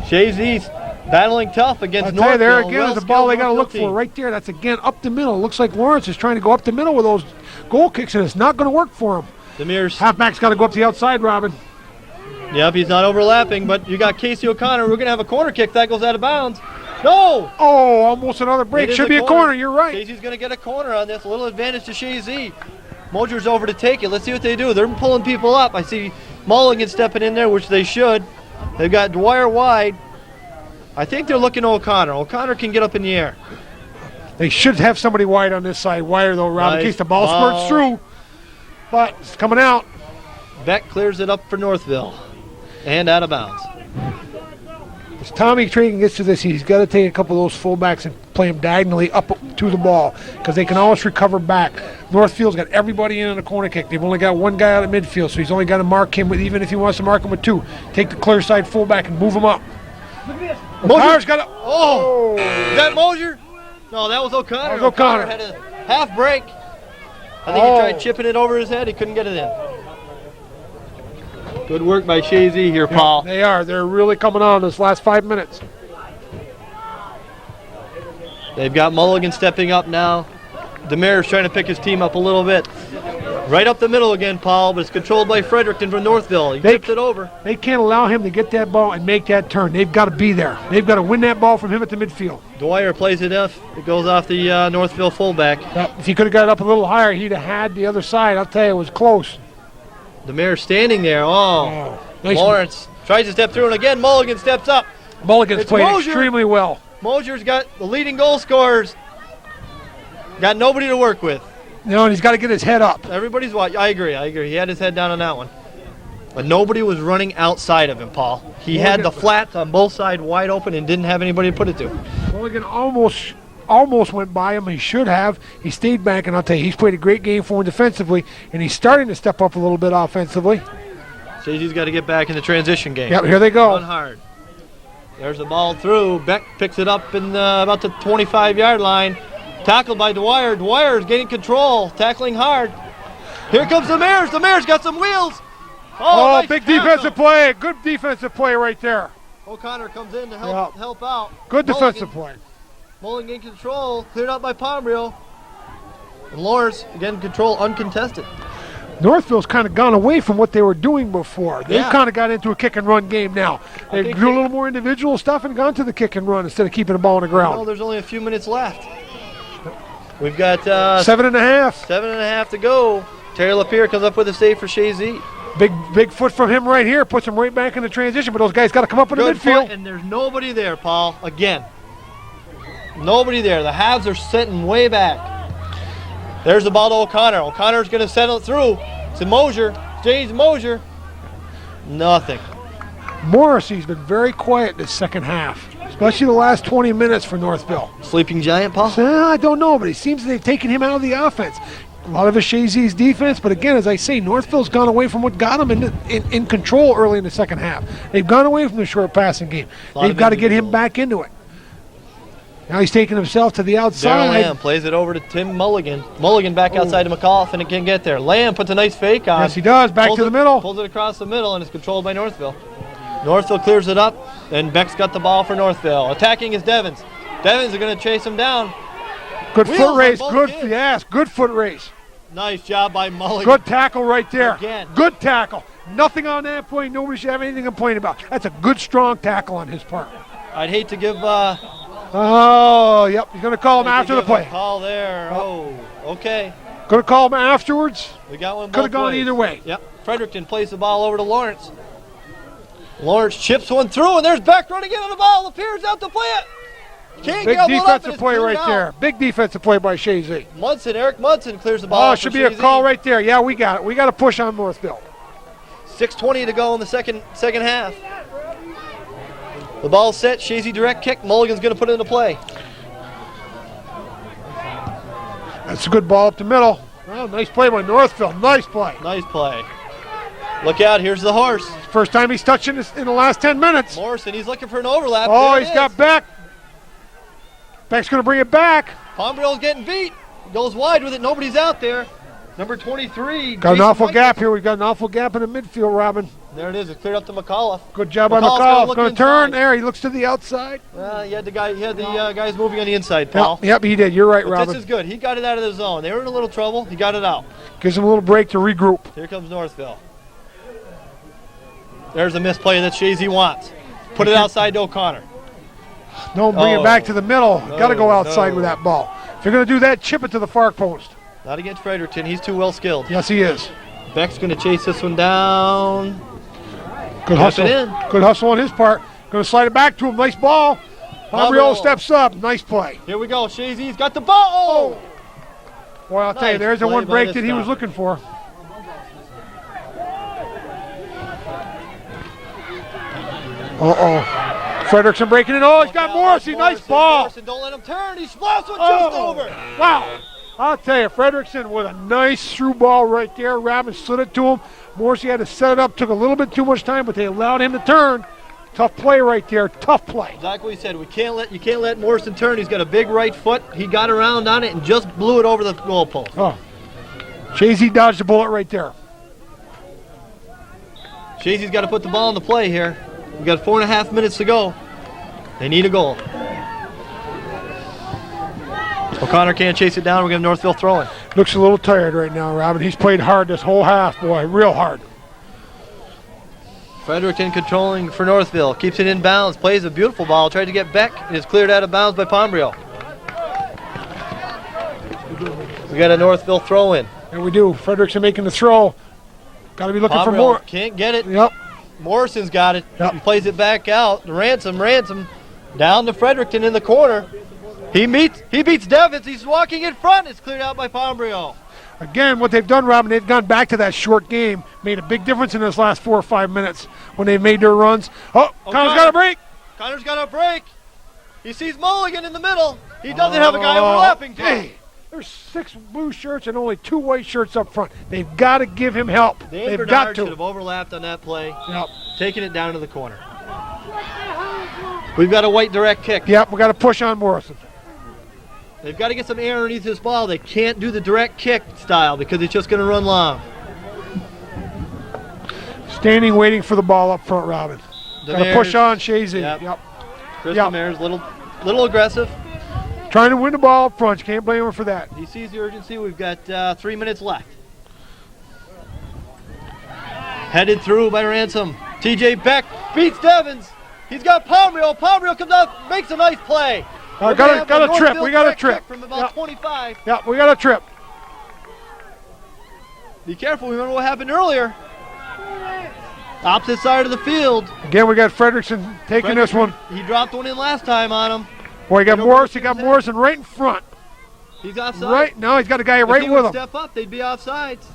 Chazy's battling tough against Northville. There again is the ball they got to look for right there. That's again up the middle. It looks like Lawrence is trying to go up the middle with those goal kicks, and it's not going to work for him. Demir's halfback's got to go up the outside, Robin. Yep, he's not overlapping, but you got Casey O'Connor. We're going to have a corner kick that goes out of bounds. No! Oh, almost another break. Should be a corner. You're right. Chazy's going to get a corner on this. A little advantage to Chazy. Mosier's over to take it. Let's see what they do. They're pulling people up. I see Mulligan stepping in there, which they should. They've got Dwyer wide. I think they're looking at O'Connor. O'Connor can get up in the air. They should have somebody wide on this side. Wider, though, Rob, in case the ball spurts through. But it's coming out. Beck clears it up for Northville. And out of bounds. As Tommy Tragan gets to this, he's got to take a couple of those fullbacks and play them diagonally up to the ball because they can always recover back. Northfield's got everybody in on a corner kick. They've only got one guy out of midfield, so he's only got to mark him with, even if he wants to mark him with two. Take the clear side fullback and move him up. Mosier's got to. Oh! Is that Mosier? No, that was O'Connor. That was O'Connor. Had a half break. I think he tried chipping it over his head. He couldn't get it in. Good work by Chazy here, Paul. They are. They're really coming on this last 5 minutes. They've got Mulligan stepping up now. Demir's trying to pick his team up a little bit. Right up the middle again, Paul, but it's controlled by Fredericton from Northville. He tips it over. They can't allow him to get that ball and make that turn. They've got to be there. They've got to win that ball from him at the midfield. Dwyer plays it off. It goes off the Northville fullback. If he could have got it up a little higher, he'd have had the other side. I'll tell you, it was close. Demir standing there. Nice. Lawrence tries to step through, and again, Mulligan steps up. Mulligan's played extremely well. Mosier's got the leading goal scorers. Got nobody to work with. No, and he's got to get his head up. Everybody's watching. I agree. He had his head down on that one. But nobody was running outside of him, Paul. He had the flats on both sides wide open and didn't have anybody to put it to. Mulligan almost went by him. He should have. He stayed back, and I'll tell you, he's played a great game for him defensively, and he's starting to step up a little bit offensively. Chazy's got to get back in the transition game. Yep, here they go. Run hard. There's the ball through. Beck picks it up in about the 25-yard line. Tackled by Dwyer. Dwyer's getting control, tackling hard. Here comes the Mares. The Mares got some wheels. Oh, nice big tackle. defensive play. Good defensive play right there. O'Connor comes in to help out. Good defensive play. Mulligan in control, cleared out by Pombrio. And Lawrence, again, control uncontested. Northville's kind of gone away from what they were doing before. They've kind of got into a kick and run game now. They do a little more individual stuff and gone to the kick and run instead of keeping the ball on the ground. Well, there's only a few minutes left. We've got 7.5. 7.5 to go. Terry Lapierre comes up with a save for Chazy. Big foot from him right here. Puts him right back in the transition, but those guys got to come up in the Good midfield. foot, and there's nobody there, Paul. Again. Nobody there. The halves are sitting way back. There's the ball to O'Connor. O'Connor's going to settle it through to Mosier. James Mosier. Nothing. Morrissey's been very quiet this second half, especially the last 20 minutes for Northville. Sleeping giant, Paul? I don't know, but it seems they've taken him out of the offense. A lot of it Chazy's defense, but again, as I say, Northville's gone away from what got them in control early in the second half. They've gone away from the short passing game. They've got to get him back into it. Now he's taking himself to the outside. Darren Lamb plays it over to Tim Mulligan. Mulligan back outside to McAuliffe, and it can't get there. Lamb puts a nice fake on. Yes, he does. Back to the middle. Pulls it across the middle, and it's controlled by Northville. Northville clears it up, and Beck's got the ball for Northville. Attacking is Devens. Devens are going to chase him down. Good Wheels foot race. on both Good, kids. yes, good foot race. Nice job by Mulligan. Good tackle right there. Again. Good tackle. Nothing on that point. Nobody should have anything to complain about. That's a good, strong tackle on his part. I'd hate to give Oh, yep. He's going to call him after the play. call there. Oh, okay. Going to call him afterwards. We got one. Could have gone either way. Yep. Fredericton plays the ball over to Lawrence. Lawrence chips one through, and there's Beck running in on the ball. Appears out to play it. Can't Big get one up, and defensive it's play cleared right out. there. Big defensive play by Chazy. Eric Munson clears the ball. Oh, out should for be a Chazy. call right there. Yeah, we got it. We got to push on Northville. 6:20 to go in the second half. The ball's set. Chazy direct kick. Mulligan's going to put it into play. That's a good ball up the middle. Oh, nice play by Northville. Nice play. Nice play. Look out. Here's the horse. First time he's touching this in the last 10 minutes. Morrison, he's looking for an overlap. Oh, There he's it got is. Beck. Beck's going to bring it back. Pombrill's getting beat. Goes wide with it. Nobody's out there. Number 23. Got an Jason awful Michaels. gap here. We've got an awful gap in the midfield, Robin. There it is. It's cleared up to McAuliffe. Good job by McAuliffe's McAuliffe. look Going to turn inside. there. He looks to the outside. He had the guys moving on the inside, Paul. Yep, he did. You're right, But Robin. this is good. He got it out of the zone. They were in a little trouble. He got it out. Gives him a little break to regroup. Here comes Northville. There's a misplay that Chazy wants. Put it outside to O'Connor. Don't bring it back to the middle. Got to go outside no. with that ball. If you're going to do that, chip it to the far post. Not against Fredericton. He's too well skilled. Yes, he is. Beck's going to chase this one down. Good Tap hustle. it in. Good hustle on his part. Going to slide it back to him. Nice ball. Pombriolo steps up. Nice play. Here we go. Chazy's got the ball. Oh! Boy, I'll tell you, Nice there's the play one by break this that he was guy. looking for. Uh-oh. Frederickson breaking it. Oh, he's got Morrissey. Nice ball. Morrison, don't let him turn. He splashed one just over. Wow. I'll tell you, Frederickson with a nice through ball right there. Robin slid it to him. Morrissey had to set it up. Took a little bit too much time, but they allowed him to turn. Tough play right there. Tough play. Exactly what he said. You can't let Morrison turn. He's got a big right foot. He got around on it and just blew it over the goalpost. Oh. Chazy dodged the bullet right there. Chazy's got to put the ball in the play here. We've got 4.5 minutes to go. They need a goal. O'Connor can't chase it down. We're going to Northville throwing. Looks a little tired right now, Robin. He's played hard this whole half, boy. Real hard. Fredericton controlling for Northville. Keeps it in bounds. Plays a beautiful ball. Tried to get Beck. And is cleared out of bounds by Pombrio. We got a Northville throw in. And we do. Frederickson making the throw. Got to be looking for Pombrio more. can't get it. Yep. Morrison's got it. Yep. He plays it back out. Ransom down to Fredericton in the corner. He beats Devens. He's walking in front. It's cleared out by Pombrio. Again, what they've done, Robin, they've gone back to that short game. Made a big difference in this last 4 or 5 minutes when they've made their runs. Oh, Connor's got a break. Connor's got a break. He sees Mulligan in the middle. He doesn't have a guy overlapping to him. Hey, there's 6 blue shirts and only 2 white shirts up front. They've got to give him help. Dave They've Bernard got should to. have overlapped on that play, Yep. taking it down to the corner. We've got a white direct kick. Yep, we got to push on Morrison. They've got to get some air underneath this ball. They can't do the direct kick style because it's just going to run long. Standing, waiting for the ball up front, Robin. Got to push on Chazy. Yep. Chris Demers, little aggressive. Trying to win the ball up front. You can't blame him for that. He sees the urgency. We've got 3 minutes left. Headed through by Ransom. TJ Beck beats Devins. He's got Palmreo. Palmreo comes out, makes a nice play. Got a trip. We got a trip. From about 25. Yeah, we got a trip. Be careful. Remember what happened earlier. Opposite side of the field. Again, we got Fredrickson taking this one. He dropped one in last time on him. Boy, you got Morris. You got Morrison right in front. He's offside. Right. No, he's got a guy right if he with would him. Step up, they'd be offsides.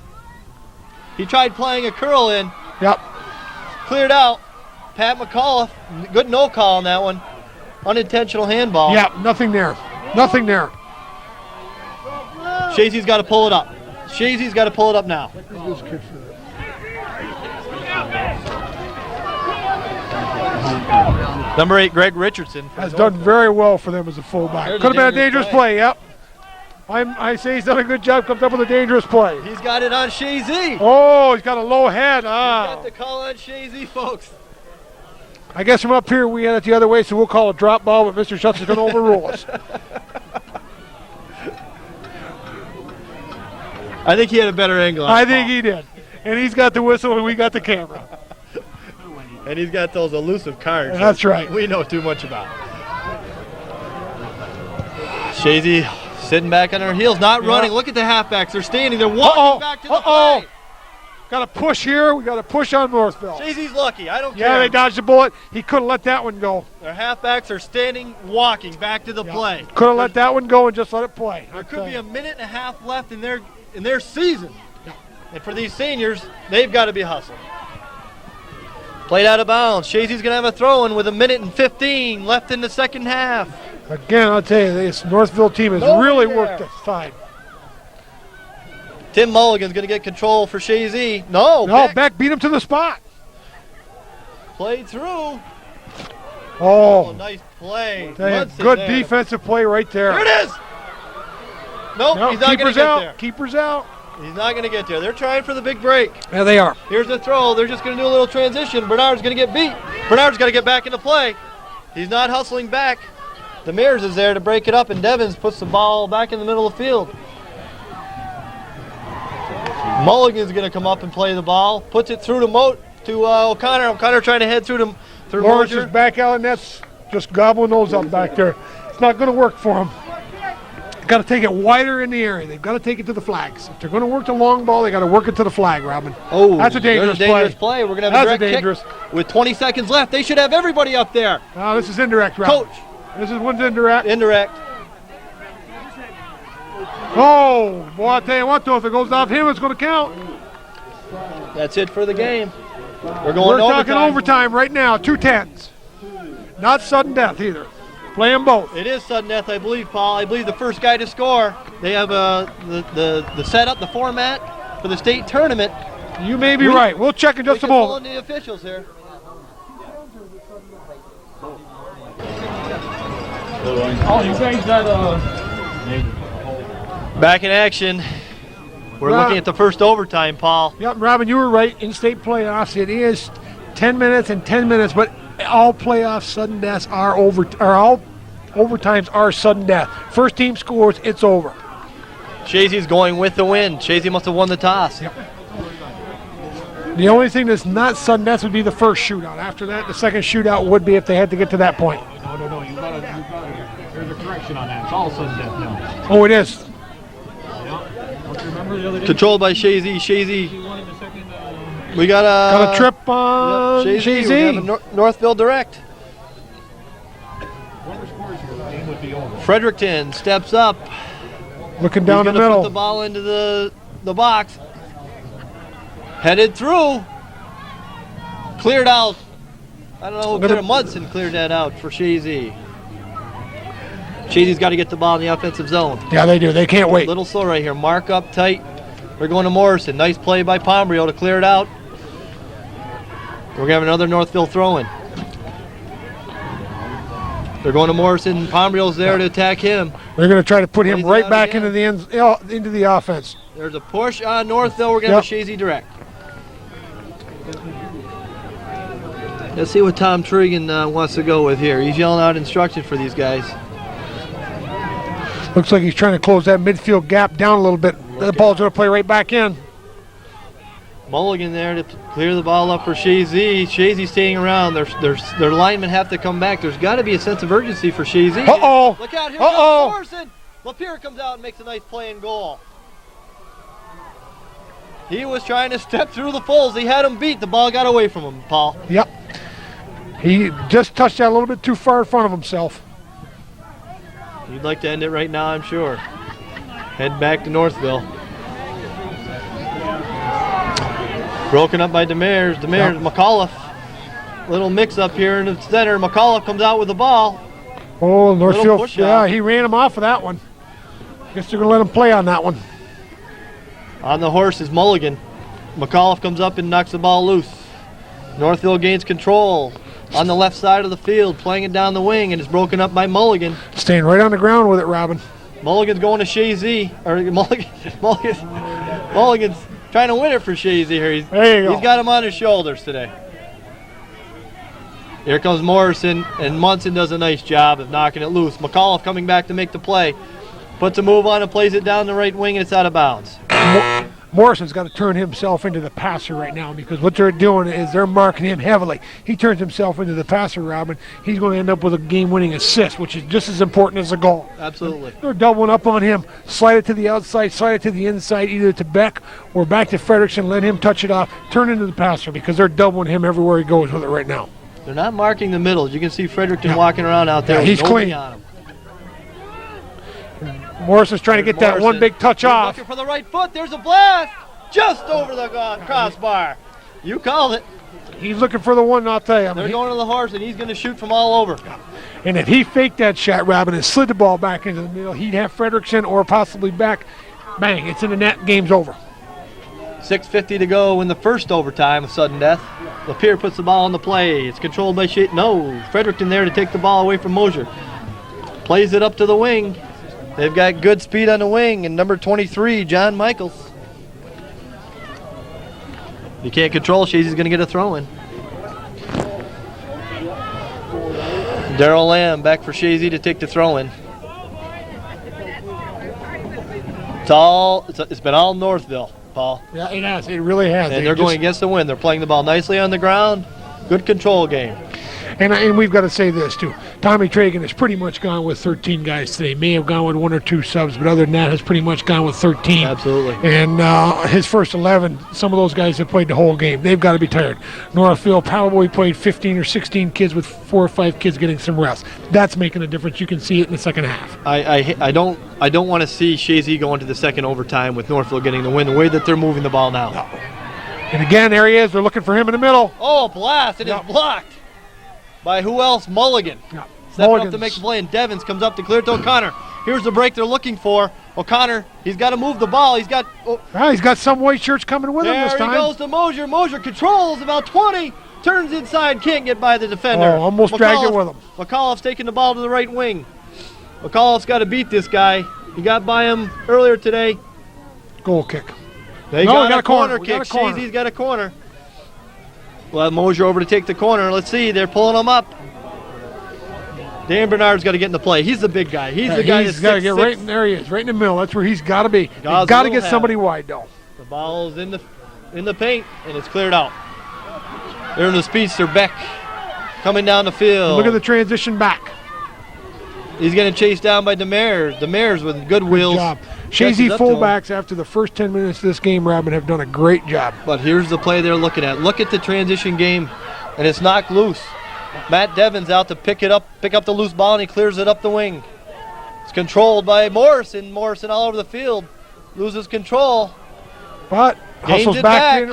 He tried playing a curl in. Yep. Cleared out. Pat McAuliffe, good no call on that one. Unintentional handball. Yep, nothing there. Nothing there. Chazy's got to pull it up. Chazy's got to pull it up now. Number 8, Greg Richardson. Has done very well for them as a fullback. Could have been a dangerous play, yep. I say he's done a good job, comes up with a dangerous play. He's got it on Chazy. Oh, he's got a low head. He's got the call on Chazy, folks. I guess from up here we had it the other way, so we'll call a drop ball, but Mr. Schutz is going to overrule us. I think he had a better angle on I the think ball. he did. And he's got the whistle and we got the camera. And he's got those elusive cards. That's right. We know too much about. Chazy sitting back on her heels, not running. Look at the halfbacks. They're standing. They're walking back to the play. Got to push here. We got to push on Northville. Chazy's lucky. I don't care. Yeah, they dodged the bullet. He could have let that one go. Their halfbacks are standing, walking back to the play. Could have let that one go and just let it play. There could be a minute and a half left in their season. And for these seniors, they've got to be hustling. Played out of bounds. Chazy's going to have a throw-in with 1:15 left in the second half. Again, I'll tell you, this Northville team has really worked this side. Tim Mulligan's going to get control for Chazy. No, Beck beat him to the spot. Played through. Oh, nice play. Good defensive play right there. Here it is. Nope, he's not going to get there. Keeper's out. He's not going to get there. They're trying for the big break. Yeah, they are. Here's the throw. They're just going to do a little transition. Bernard's going to get beat. Bernard's got to get back into play. He's not hustling back. Demers is there to break it up, and Devins puts the ball back in the middle of the field. Mulligan's going to come up and play the ball. Puts it through to O'Connor. O'Connor trying to head through Lawrence Mosier. is back out, and that's just gobbling those up back there. It's not going to work for him. Got to take it wider in the area. They've got to take it to the flags. If they're going to work the long ball, they got to work it to the flag, Robin. Oh, that's a dangerous play. We're going to have a direct kick with 20 seconds left. They should have everybody up there. No, this is indirect, Robin. Coach. This is one's indirect. Indirect. Oh, boy, I tell you what, though, if it goes off him, it's going to count. That's it for the game. We're talking overtime right now, 2 10s. Not sudden death either. Play them both. It is sudden death, I believe, Paul. I believe the first guy to score. They have the setup, the format for the state tournament. You may be right. We'll check in just a moment. The officials here. Oh, you guys got back in action. We're looking at the first overtime, Paul. Yep, Robin, you were right. In-state playoffs, it is 10 minutes and 10 minutes, but all playoff sudden deaths are all overtimes are sudden death. First team scores, it's over. Chazy's going with the win. Chazy must have won the toss. Yep. The only thing that's not sudden death would be the first shootout. After that, the second shootout would be if they had to get to that point. No. You gotta. There's a correction on that. It's all sudden death now. Oh, it is. Yeah. Don't you remember the other day? Controlled by Chazy. We got a trip on Chazy. We have a Northville direct. Fredericton steps up. Looking down the He's gonna middle. put the ball into the box. Headed through. Cleared out. I don't know who Mudson cleared that out for Chazy. Chazy's got to get the ball in the offensive zone. Yeah, they do. They can't wait. A little slow right here. Mark up tight. They're going to Morrison. Nice play by Palmreo to clear it out. We're going to have another Northville throw-in. They're going to Morrison. Pomerleau's there to attack him. They're going to try to put him Plays it right out back again. into the offense. There's a push on Northville. We're going to have a Chazy direct. Let's see what Tom Trigan wants to go with here. He's yelling out instruction for these guys. Looks like he's trying to close that midfield gap down a little bit. The ball's going to play right back in. Mulligan there to clear the ball up for Chazy. Chazy staying around. Their linemen have to come back. There's got to be a sense of urgency for Chazy. Uh-oh. Look out, here comes Morrison. Lapierre comes out and makes a nice play and goal. He was trying to step through the poles. He had him beat. The ball got away from him, Paul. Yep. He just touched that a little bit too far in front of himself. He'd like to end it right now, I'm sure. Head back to Northville. Broken up by Demers. Yep. McAuliffe. Little mix up here in the center. McAuliffe comes out with the ball. Oh, Northfield, push yeah, out. he ran him off of that one. Guess they're going to let him play on that one. On the horse is Mulligan. McAuliffe comes up and knocks the ball loose. Northville gains control on the left side of the field, playing it down the wing, and it's broken up by Mulligan. Staying right on the ground with it, Robin. Mulligan's going to Chazy. Mulligan's trying to win it for Chazy here. There you go. He's got him on his shoulders today. Here comes Morrison, and Munson does a nice job of knocking it loose. McAuliffe coming back to make the play. Puts a move on and plays it down the right wing, and it's out of bounds. Morrison's got to turn himself into the passer right now, because what they're doing is they're marking him heavily. He turns himself into the passer, Robin. He's going to end up with a game-winning assist, which is just as important as a goal. Absolutely. They're doubling up on him. Slide it to the outside, slide it to the inside, either to Beck or back to Frederickson. Let him touch it off. Turn into the passer, because they're doubling him everywhere he goes with it right now. They're not marking the middle. You can see Fredericton walking around out there. Yeah, he's with nobody clean. on him. Morrison's trying to get that one big touch off. Looking for the right foot. There's a blast. Just over the crossbar. You called it. He's looking for the one, I'll tell you. They're going to the horse, and he's going to shoot from all over. And if he faked that shot, Robin, and slid the ball back into the middle, he'd have Frederickson or possibly Beck. Bang, it's in the net, game's over. 6:50 to go in the first overtime of sudden death. Lapierre puts the ball on the play. It's controlled by Fredericton there to take the ball away from Mosier. Plays it up to the wing. They've got good speed on the wing, and number 23, John Michaels. You can't control. Chazy's going to get a throw in. Darrell Lamb back for Chazy to take the throw in. It's been all Northville, Paul. Yeah, it has. It really has. And they're going against the wind. They're playing the ball nicely on the ground. Good control game. And we've got to say this, too. Tommy Tragan has pretty much gone with 13 guys today. May have gone with one or two subs, but other than that, has pretty much gone with 13. Absolutely. And his first 11, some of those guys have played the whole game. They've got to be tired. Northville probably played 15 or 16 kids with 4 or 5 kids getting some rest. That's making a difference. You can see it in the second half. I don't want to see Chazy go into the second overtime with Northville getting the win the way that they're moving the ball now. No. And again, there he is. They're looking for him in the middle. Oh, blast. It is blocked by who else? Mulligan. Yeah. Stepping up to make the play, and Devins comes up to clear to O'Connor. Here's the break they're looking for. O'Connor, he's got to move the ball. He's got some white shirts coming with him this time. There he goes to Mosier. Mosier controls about 20. Turns inside, can't get by the defender. Oh, almost dragged it with him. McAuliffe's taking the ball to the right wing. McAuliffe's got to beat this guy. He got by him earlier today. Goal kick. They got a corner kick. Chazy's got a corner. We'll have Mosier over to take the corner. Let's see. They're pulling him up. Dan Bernard's got to get in the play. He's the big guy. He's the guy that's got to get right in there. He is right in the middle. That's where he's got to be. He's got to get somebody wide though. The ball's in the paint and it's cleared out. They're in the speedster. Beck coming down the field. Look at the transition back. He's getting chased down by Demers. Demers with good wheels. Good job. Chazy fullbacks after the first 10 minutes of this game, Robin, have done a great job. But here's the play they're looking at. Look at the transition game, and it's knocked loose. Matt Devins out to pick up the loose ball, and he clears it up the wing. It's controlled by Morrison. Morrison all over the field. Loses control. But hustles back in,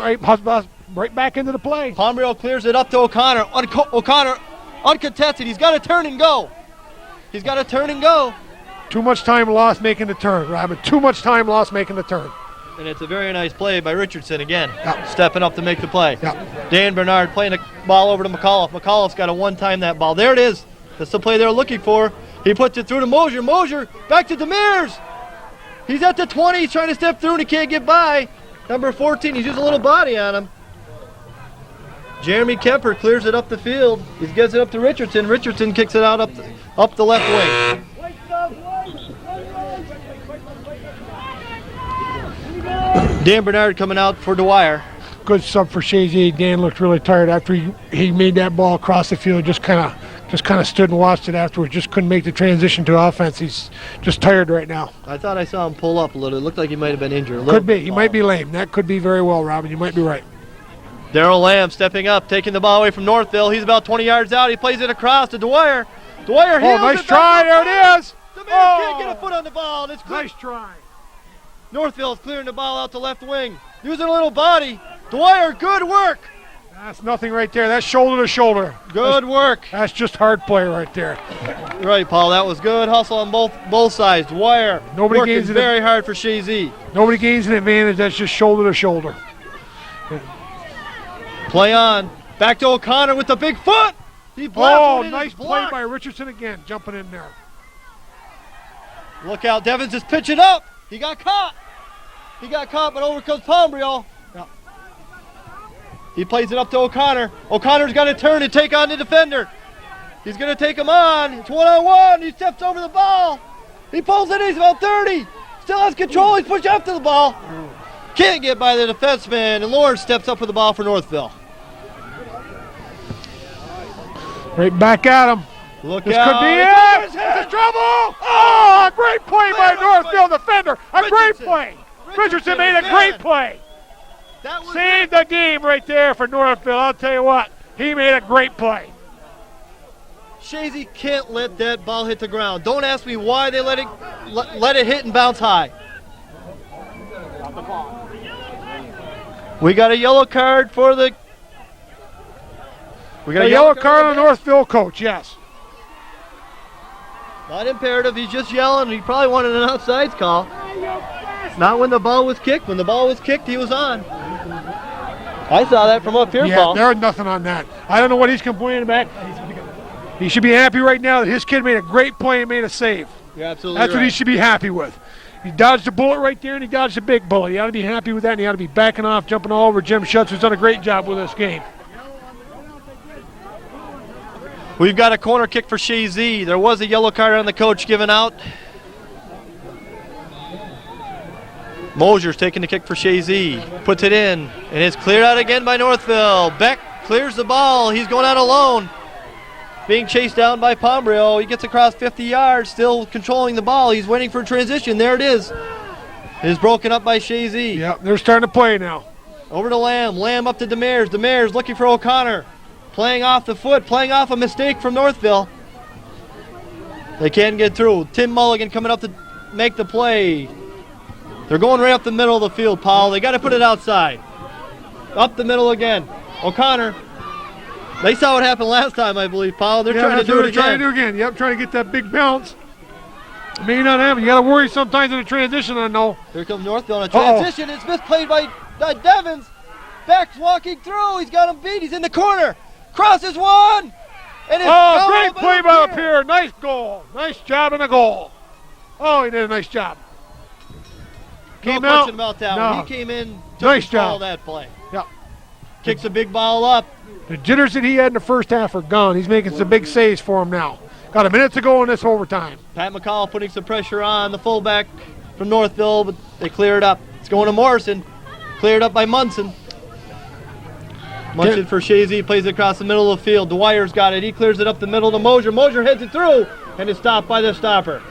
right back into the play. Pomerleau clears it up to O'Connor. O'Connor uncontested. He's got to turn and go. Too much time lost making the turn, Robin. Too much time lost making the turn. And it's a very nice play by Richardson again, stepping up to make the play. Dan Bernard playing the ball over to McAuliffe. McAuliffe's got to one-time that ball. There it is. That's the play they're looking for. He puts it through to Mosier. Mosier back to Demers. He's at the 20. He's trying to step through and he can't get by. Number 14, he's using a little body on him. Jeremy Kemper clears it up the field. He gets it up to Richardson. Richardson kicks it out up the left wing. Dan Bernard coming out for Dwyer. Good sub for Chazy. Dan looked really tired after he made that ball across the field. Just kind of stood and watched it afterwards. Just couldn't make the transition to offense. He's just tired right now. I thought I saw him pull up a little. It looked like he might have been injured. Could be. He might be lame. That could be very well, Robin. You might be right. Darrell Lamb stepping up, taking the ball away from Northville. He's about 20 yards out. He plays it across to Dwyer. Dwyer heals nice it. try. There it is. The man can't get a foot on the ball. And it's clear. Nice try. Northville's clearing the ball out to left wing. Using a little body. Dwyer, good work. That's nothing right there. That's shoulder to shoulder. Good work. That's just hard play right there. Right, Paul. That was good hustle on both sides. Dwyer working very hard for Chazy. Nobody gains an advantage. That's just shoulder to shoulder. Play on. Back to O'Connor with the big foot. He blocked nice play by Richardson again, jumping in there. Look out. Devins is pitching up. He got caught. But over comes Pombrio. Yeah. He plays it up to O'Connor. O'Connor's got to turn and take on the defender. He's going to take him on. It's one-on-one. He steps over the ball. He pulls it in. He's about 30. Still has control. He's pushed after the ball. Can't get by the defenseman. And Lawrence steps up for the ball for Northville. Right back at him. Look this out. Could be it. It's trouble. Oh, a great play by Northville defender. A great play. Richardson made a great play. Saved the game right there for Northville. I'll tell you what. He made a great play. Chazy can't let that ball hit the ground. Don't ask me why they let it hit and bounce high. We got a yellow card for the... We got a yellow card on the Northville coach, yes. Not imperative. He's just yelling. He probably wanted an offsides call. Not when the ball was kicked. When the ball was kicked, he was on. I saw that from up here, Paul. There was nothing on that. I don't know what he's complaining about. He should be happy right now that his kid made a great play and made a save. You're absolutely That's right. what he should be happy with. He dodged a bullet right there, and he dodged a big bullet. He ought to be happy with that, and he ought to be backing off, jumping all over Jim Schutz, who's done a great job with this game. We've got a corner kick for Chazy. There was a yellow card on the coach given out. Mosier's taking the kick for Chazy. Puts it in, and it's cleared out again by Northville. Beck clears the ball. He's going out alone. Being chased down by Pombrio. He gets across 50 yards, still controlling the ball. He's waiting for transition. There it is. It is broken up by Chazy. Yep, they're starting to play now. Over to Lamb. Lamb up to Demers. Demers looking for O'Connor. Playing off the foot, playing off a mistake from Northville. They can't get through. Tim Mulligan coming up to make the play. They're going right up the middle of the field, Paul. They got to put it outside. Up the middle again. O'Connor. They saw what happened last time, I believe, Paul. They're trying to do it again. Trying to do again. Yep, trying to get that big bounce. May not happen. You got to worry sometimes in a transition, I know. Here comes Northville in a transition. It's misplayed by Devins. Beck's walking through. He's got him beat. He's in the corner. Crosses one. And it's great play by Pierre. Nice goal. Nice job in the goal. Oh, he did a nice job. No question about that one. He came in, nice job. That play. Yep. Kicks a big ball up. The jitters that he had in the first half are gone. He's making some big saves for him now. Got a minute to go in this overtime. Pat McCall putting some pressure on the fullback from Northville, but they clear it up. It's going to Morrison. Cleared up by Munson. Munson for Chazy, plays it across the middle of the field. Dwyer's got it. He clears it up the middle to Mosier. Mosier heads it through, and it's stopped by the stopper.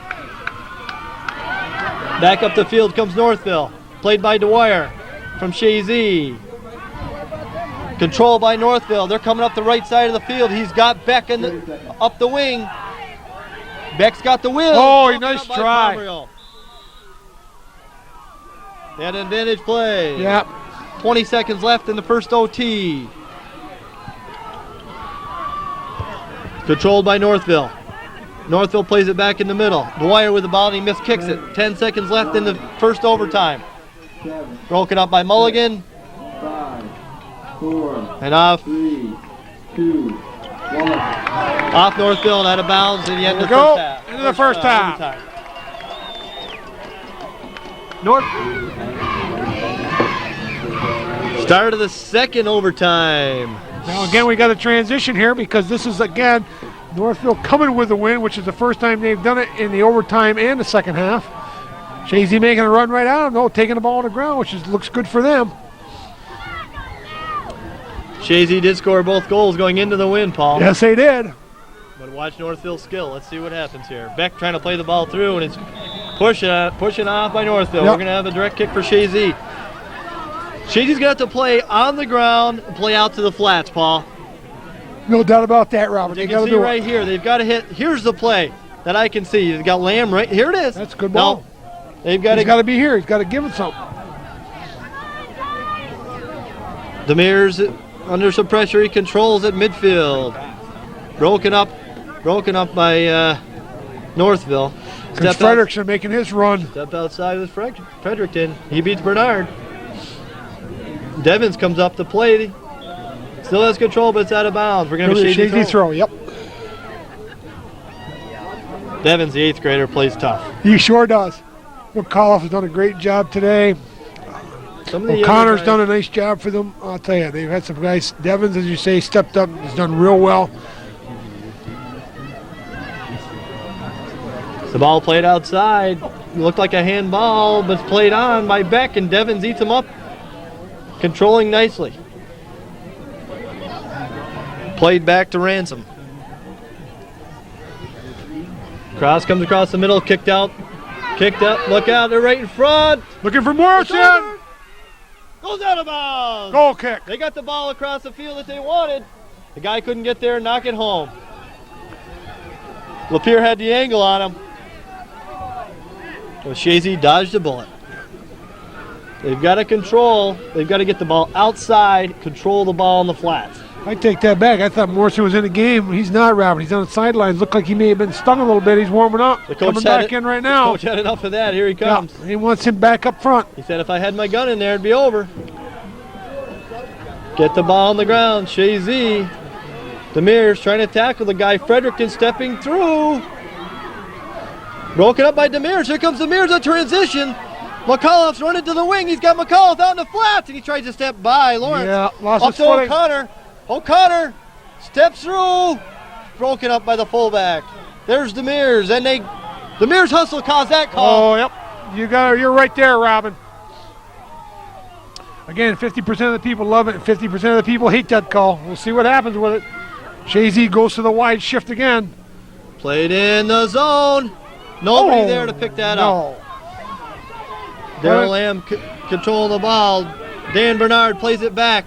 Back up the field comes Northville. Played by Dwyer from Chazy. Controlled by Northville. They're coming up the right side of the field. He's got Beck up the wing. Beck's got the wheel. Oh, nice try. They had an advantage play. Yep. 20 seconds left in the first OT. Controlled by Northville. Northville plays it back in the middle. Dwyer with the ball and he miskicks it. 10 seconds left in the first overtime. Broken up by Mulligan. 5, 4, and off. 3, 2, 1. Off Northville and out of bounds at the end of the There we first go. half. Into the first half. Overtime. North. Start of the second overtime. Now again, we got a transition here because this is again Northville coming with the win, which is the first time they've done it in the overtime and the second half. Chazy making a run right out of them, taking the ball on the ground, which looks good for them. Chazy did score both goals going into the win, Paul. Yes, they did. But watch Northville's skill. Let's see what happens here. Beck trying to play the ball through, and it's pushing off by Northville. Yep. We're going to have a direct kick for Chazy. Chazy's going to have to play on the ground and play out to the flats, Paul. No doubt about that, Robert. You They got can to see do right it. here. They've got to hit. Here's the play that I can see. They've got Lamb right here. It is. That's a good ball. No, they've got He's got to be here. He's got to give it something. Demir's under some pressure. He controls at midfield. Broken up by Northville. Because Frederickson making his run. Stepped outside with Fredericton. He beats Bernard. Devins comes up to play. Still has control, but it's out of bounds. We're going to have a Chazy throw. Yep. Devins, the 8th grader, plays tough. He sure does. McAuliffe has done a great job today. Some of the O'Connor's younger done a nice job for them. I'll tell you, they've had some guys. Devins, as you say, stepped up. He's done real well. The ball played outside. It looked like a handball, but it's played on by Beck, and Devins eats him up. Controlling nicely. Played back to Ransom. Cross comes across the middle, kicked up. Look out, they're right in front. Looking for Morrison. Goes out of bounds. Goal kick. They got the ball across the field that they wanted. The guy couldn't get there and knock it home. Lapeer had the angle on him. Well, Chazy dodged a bullet. They've got to control. They've got to get the ball outside, control the ball on the flats. I take that back. I thought Morrison was in the game. He's not, Robert. He's on the sidelines. Looked like he may have been stung a little bit. He's warming up. The coach Coming back in right now. The coach had enough of that. Here he comes. Yeah, he wants him back up front. He said, if I had my gun in there, it'd be over. Get the ball on the ground. Chazy. Demir's trying to tackle the guy. Fredericton stepping through. Broken up by Demir's. Here comes Demir's in transition. McAuliffe's running to the wing. He's got McAuliffe out in the flats, and he tries to step by Lawrence. Yeah, lost up his to footing. O'Connor. O'Connor steps through. Broken up by the fullback. There's Demir's, and Demir's hustle caused that call. Oh, yep. You're right there, Robin. Again, 50% of the people love it, and 50% of the people hate that call. We'll see what happens with it. Chazy goes to the wide shift again. Played in the zone. Nobody there to pick that up. Darrell Lamb controlling the ball. Dan Bernard plays it back.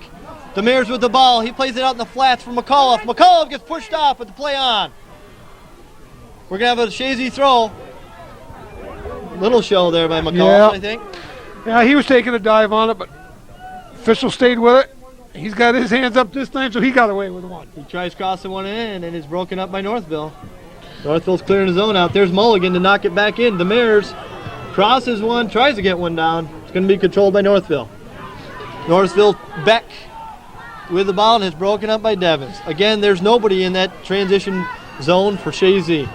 Demir's with the ball. He plays it out in the flats for McAuliffe. McAuliffe gets pushed off with the play on. We're going to have a Chazy throw. Little show there by McAuliffe, I think. Yeah, he was taking a dive on it, but official stayed with it. He's got his hands up this time, so he got away with one. He tries crossing one in, and it's broken up by Northville. Northville's clearing the zone out. There's Mulligan to knock it back in. Demir's crosses one, tries to get one down. It's going to be controlled by Northville. Northville Beck with the ball, and it's broken up by Devins. Again, there's nobody in that transition zone for Chazy.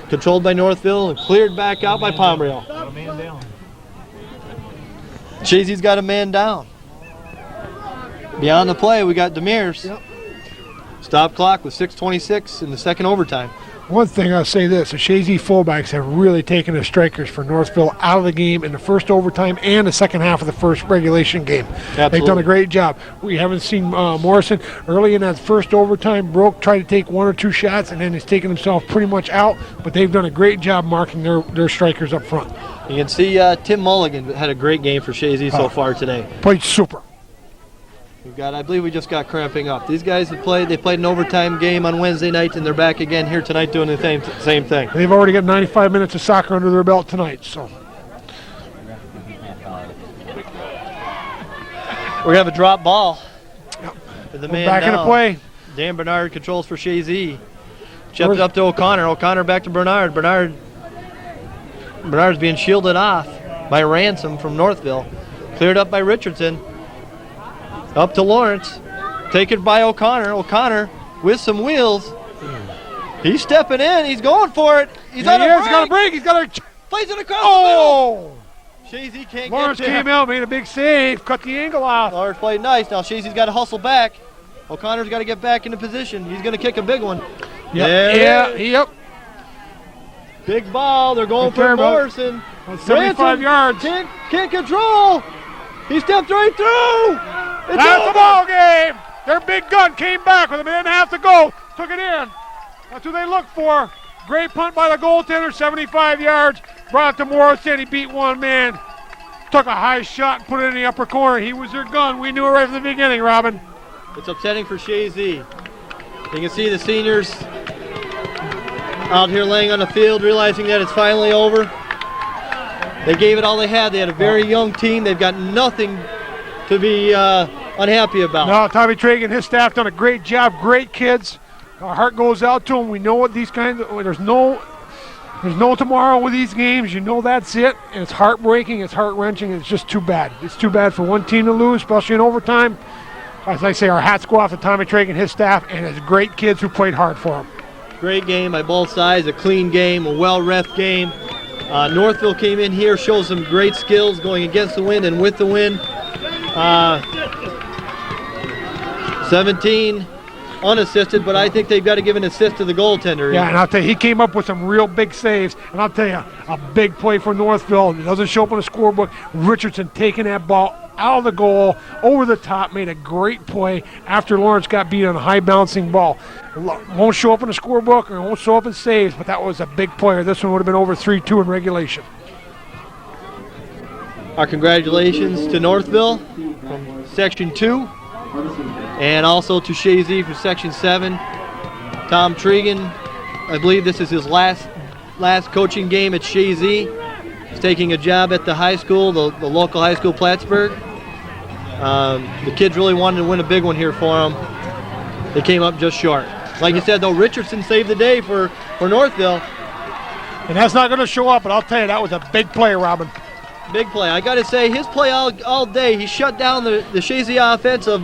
Controlled by Northville and cleared back out by Pomereel. Chazy's got a man down. Beyond the play, we got Demir's. Yep. Stop clock with 6:26 in the second overtime. One thing I'll say this, the Chazy fullbacks have really taken the strikers for Northville out of the game in the first overtime and the second half of the first regulation game. Absolutely. They've done a great job. We haven't seen Morrison early in that first overtime, tried to take one or two shots, and then he's taken himself pretty much out, but they've done a great job marking their strikers up front. You can see Tim Mulligan had a great game for Chazy so far today. Played super. I believe we just got cramping up. These guys have played. They played an overtime game on Wednesday night, and they're back again here tonight doing the same thing. They've already got 95 minutes of soccer under their belt tonight. So we're gonna have a drop ball. Yep. With the We're man back down. into play. Dan Bernard controls for Chazy. Chipped it up to O'Connor. O'Connor back to Bernard. Bernard's being shielded off by Ransom from Northville. Cleared up by Richardson. Up to Lawrence. Taken by O'Connor. O'Connor with some wheels. He's stepping in. He's going for it. He's on a break. He's got a break. He's got a... Plays it across Oh! the middle. Chazy can't Lawrence get there. came out, made a big save, cut the angle off. Lawrence played nice. Now Chazy's got to hustle back. O'Connor's got to get back into position. He's going to kick a big one. Yep. Big ball. They're going Right for there, bud. Morrison. 75 yards. Can't control. He stepped right through. It's That's over. the ball game. Their big gun came back with a minute and a half to go. Took it in. That's what they looked for. Great punt by the goaltender, 75 yards. Brought it to Morrison. He beat one man. Took a high shot and put it in the upper corner. He was their gun. We knew it right from the beginning, Robin. It's upsetting for Chazy. You can see the seniors out here laying on the field, realizing that it's finally over. They gave it all they had. They had a very young team. They've got nothing to be unhappy about. No, Tommy Traeger and his staff done a great job. Great kids. Our heart goes out to them. We know what these kinds of, there's no tomorrow with these games. You know that's it. And it's heartbreaking. It's heart-wrenching. It's just too bad. It's too bad for one team to lose, especially in overtime. As I say, our hats go off to Tommy Traeger and his staff and his great kids who played hard for him. Great game by both sides. A clean game, a well-ref game. Northville came in here, showed some great skills going against the wind and with the wind. 17 unassisted, but I think they've got to give an assist to the goaltender. Yeah, and I'll tell you, he came up with some real big saves. And I'll tell you, a big play for Northville. It doesn't show up on the scorebook. Richardson taking that ball out of the goal, over the top, made a great play after Lawrence got beat on a high bouncing ball. Won't show up in the scorebook or won't show up in saves, but that was a big player. This one would have been over 3-2 in regulation. Our congratulations to Northville from Section 2, and also to Chazy from Section 7. Tom Tregan, I believe this is his last coaching game at Chazy. He's taking a job at the high school, the local high school, Plattsburgh. The kids really wanted to win a big one here for them. They came up just short. Like you said, though, Richardson saved the day for Northville. And that's not going to show up, but I'll tell you, that was a big play, Robin. Big play. I got to say, his play all day, he shut down the Chazy offense of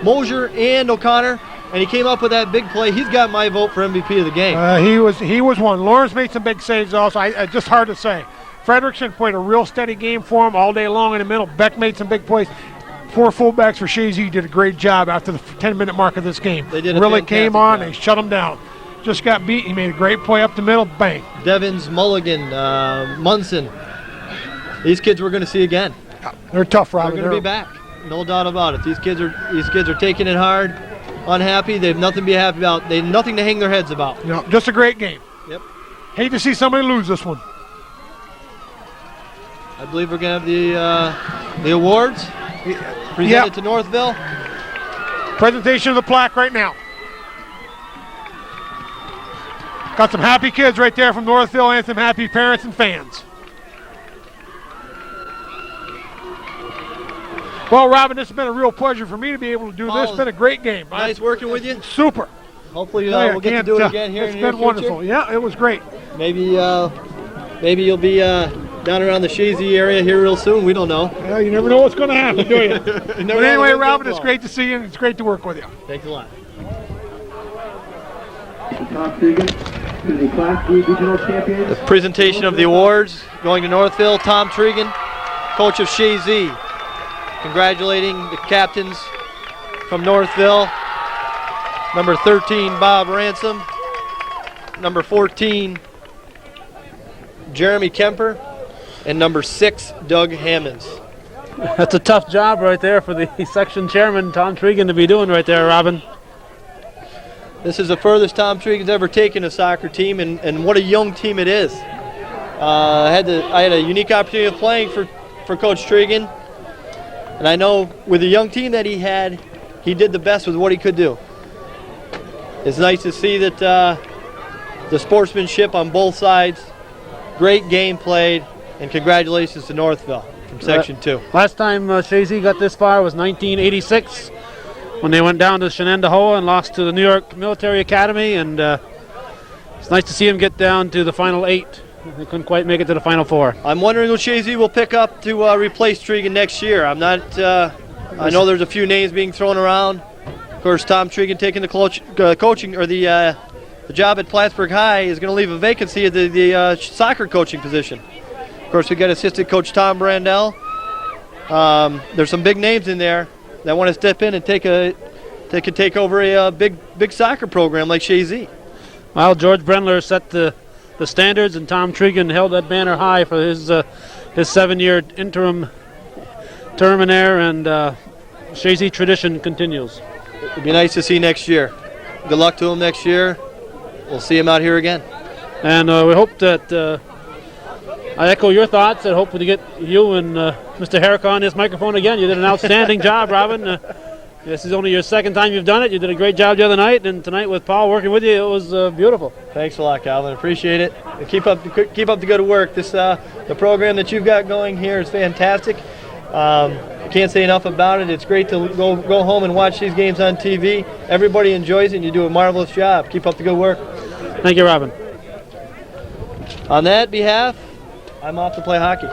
Mosier and O'Connor, and he came up with that big play. He's got my vote for MVP of the game. He was one. Lawrence made some big saves also. Just hard to say. Frederickson played a real steady game for him all day long in the middle. Beck made some big plays. 4 fullbacks for Chazy did a great job after the 10-minute mark of this game. They did a really came on. job. They shut him down. Just got beat. He made a great play up the middle. Bang. Devins, Mulligan, Munson. These kids we're going to see again. They're tough, They're Robin. going to be back, no doubt about it. These kids are taking it hard, unhappy. They have nothing to be happy about. They have nothing to hang their heads about. You know, just a great game. Yep. Hate to see somebody lose this one. I believe we're going to have the awards presented to Northville. Presentation of the plaque right now. Got some happy kids right there from Northville and some happy parents and fans. Well, Robin, this has been a real pleasure for me to be able to do this. It's been a great game. Nice working with you. Super. Hopefully we'll get to do it again here in the near It's been wonderful. future. Yeah, it was great. Maybe you'll be down around the Chazy area here real soon. We don't know. Well, you never know what's going to happen, do you? But Never anyway, know Robin, what it's great to see you and it's great to work with you. Thanks a lot. The presentation of the awards going to Northville. Tom Tregan, coach of Chazy, congratulating the captains from Northville. Number 13, Bob Ransom. Number 14, Jeremy Kemper. And number 6, Doug Hammonds. That's a tough job right there for the section chairman, Tom Tregan, to be doing right there, Robin. This is the furthest Tom Tregan's ever taken a soccer team, and what a young team it is. I had a unique opportunity of playing for Coach Tregan, and I know with the young team that he had, he did the best with what he could do. It's nice to see that the sportsmanship on both sides, great game played, and congratulations to Northville from Section 2. Last time Chazy got this far was 1986 when they went down to Shenandoah and lost to the New York Military Academy, and it's nice to see them get down to the final 8. They couldn't quite make it to the final 4. I'm wondering who Chazy will pick up to replace Tregan next year. I'm not. I know there's a few names being thrown around. Of course, Tom Tregan taking the coaching or the the job at Plattsburgh High is going to leave a vacancy at the soccer coaching position. Of course, we got assistant coach Tom Brandell. There's some big names in there that want to step in and take over a big soccer program like Chazy. Well, George Brendler set the standards, and Tom Tregan held that banner high for his 7-year interim term in there, and Chazy tradition continues. It'd be nice to see next year. Good luck to him next year. We'll see him out here again. And we hope that I echo your thoughts. I hope to get you and Mr. Herrick on this microphone again. You did an outstanding job, Robin. This is only your second time you've done it. You did a great job the other night, and tonight with Paul working with you, it was beautiful. Thanks a lot, Calvin. Appreciate it. And keep up the good work. The program that you've got going here is fantastic. I can't say enough about it. It's great to go home and watch these games on TV. Everybody enjoys it, and you do a marvelous job. Keep up the good work. Thank you, Robin. On that behalf, I'm off to play hockey.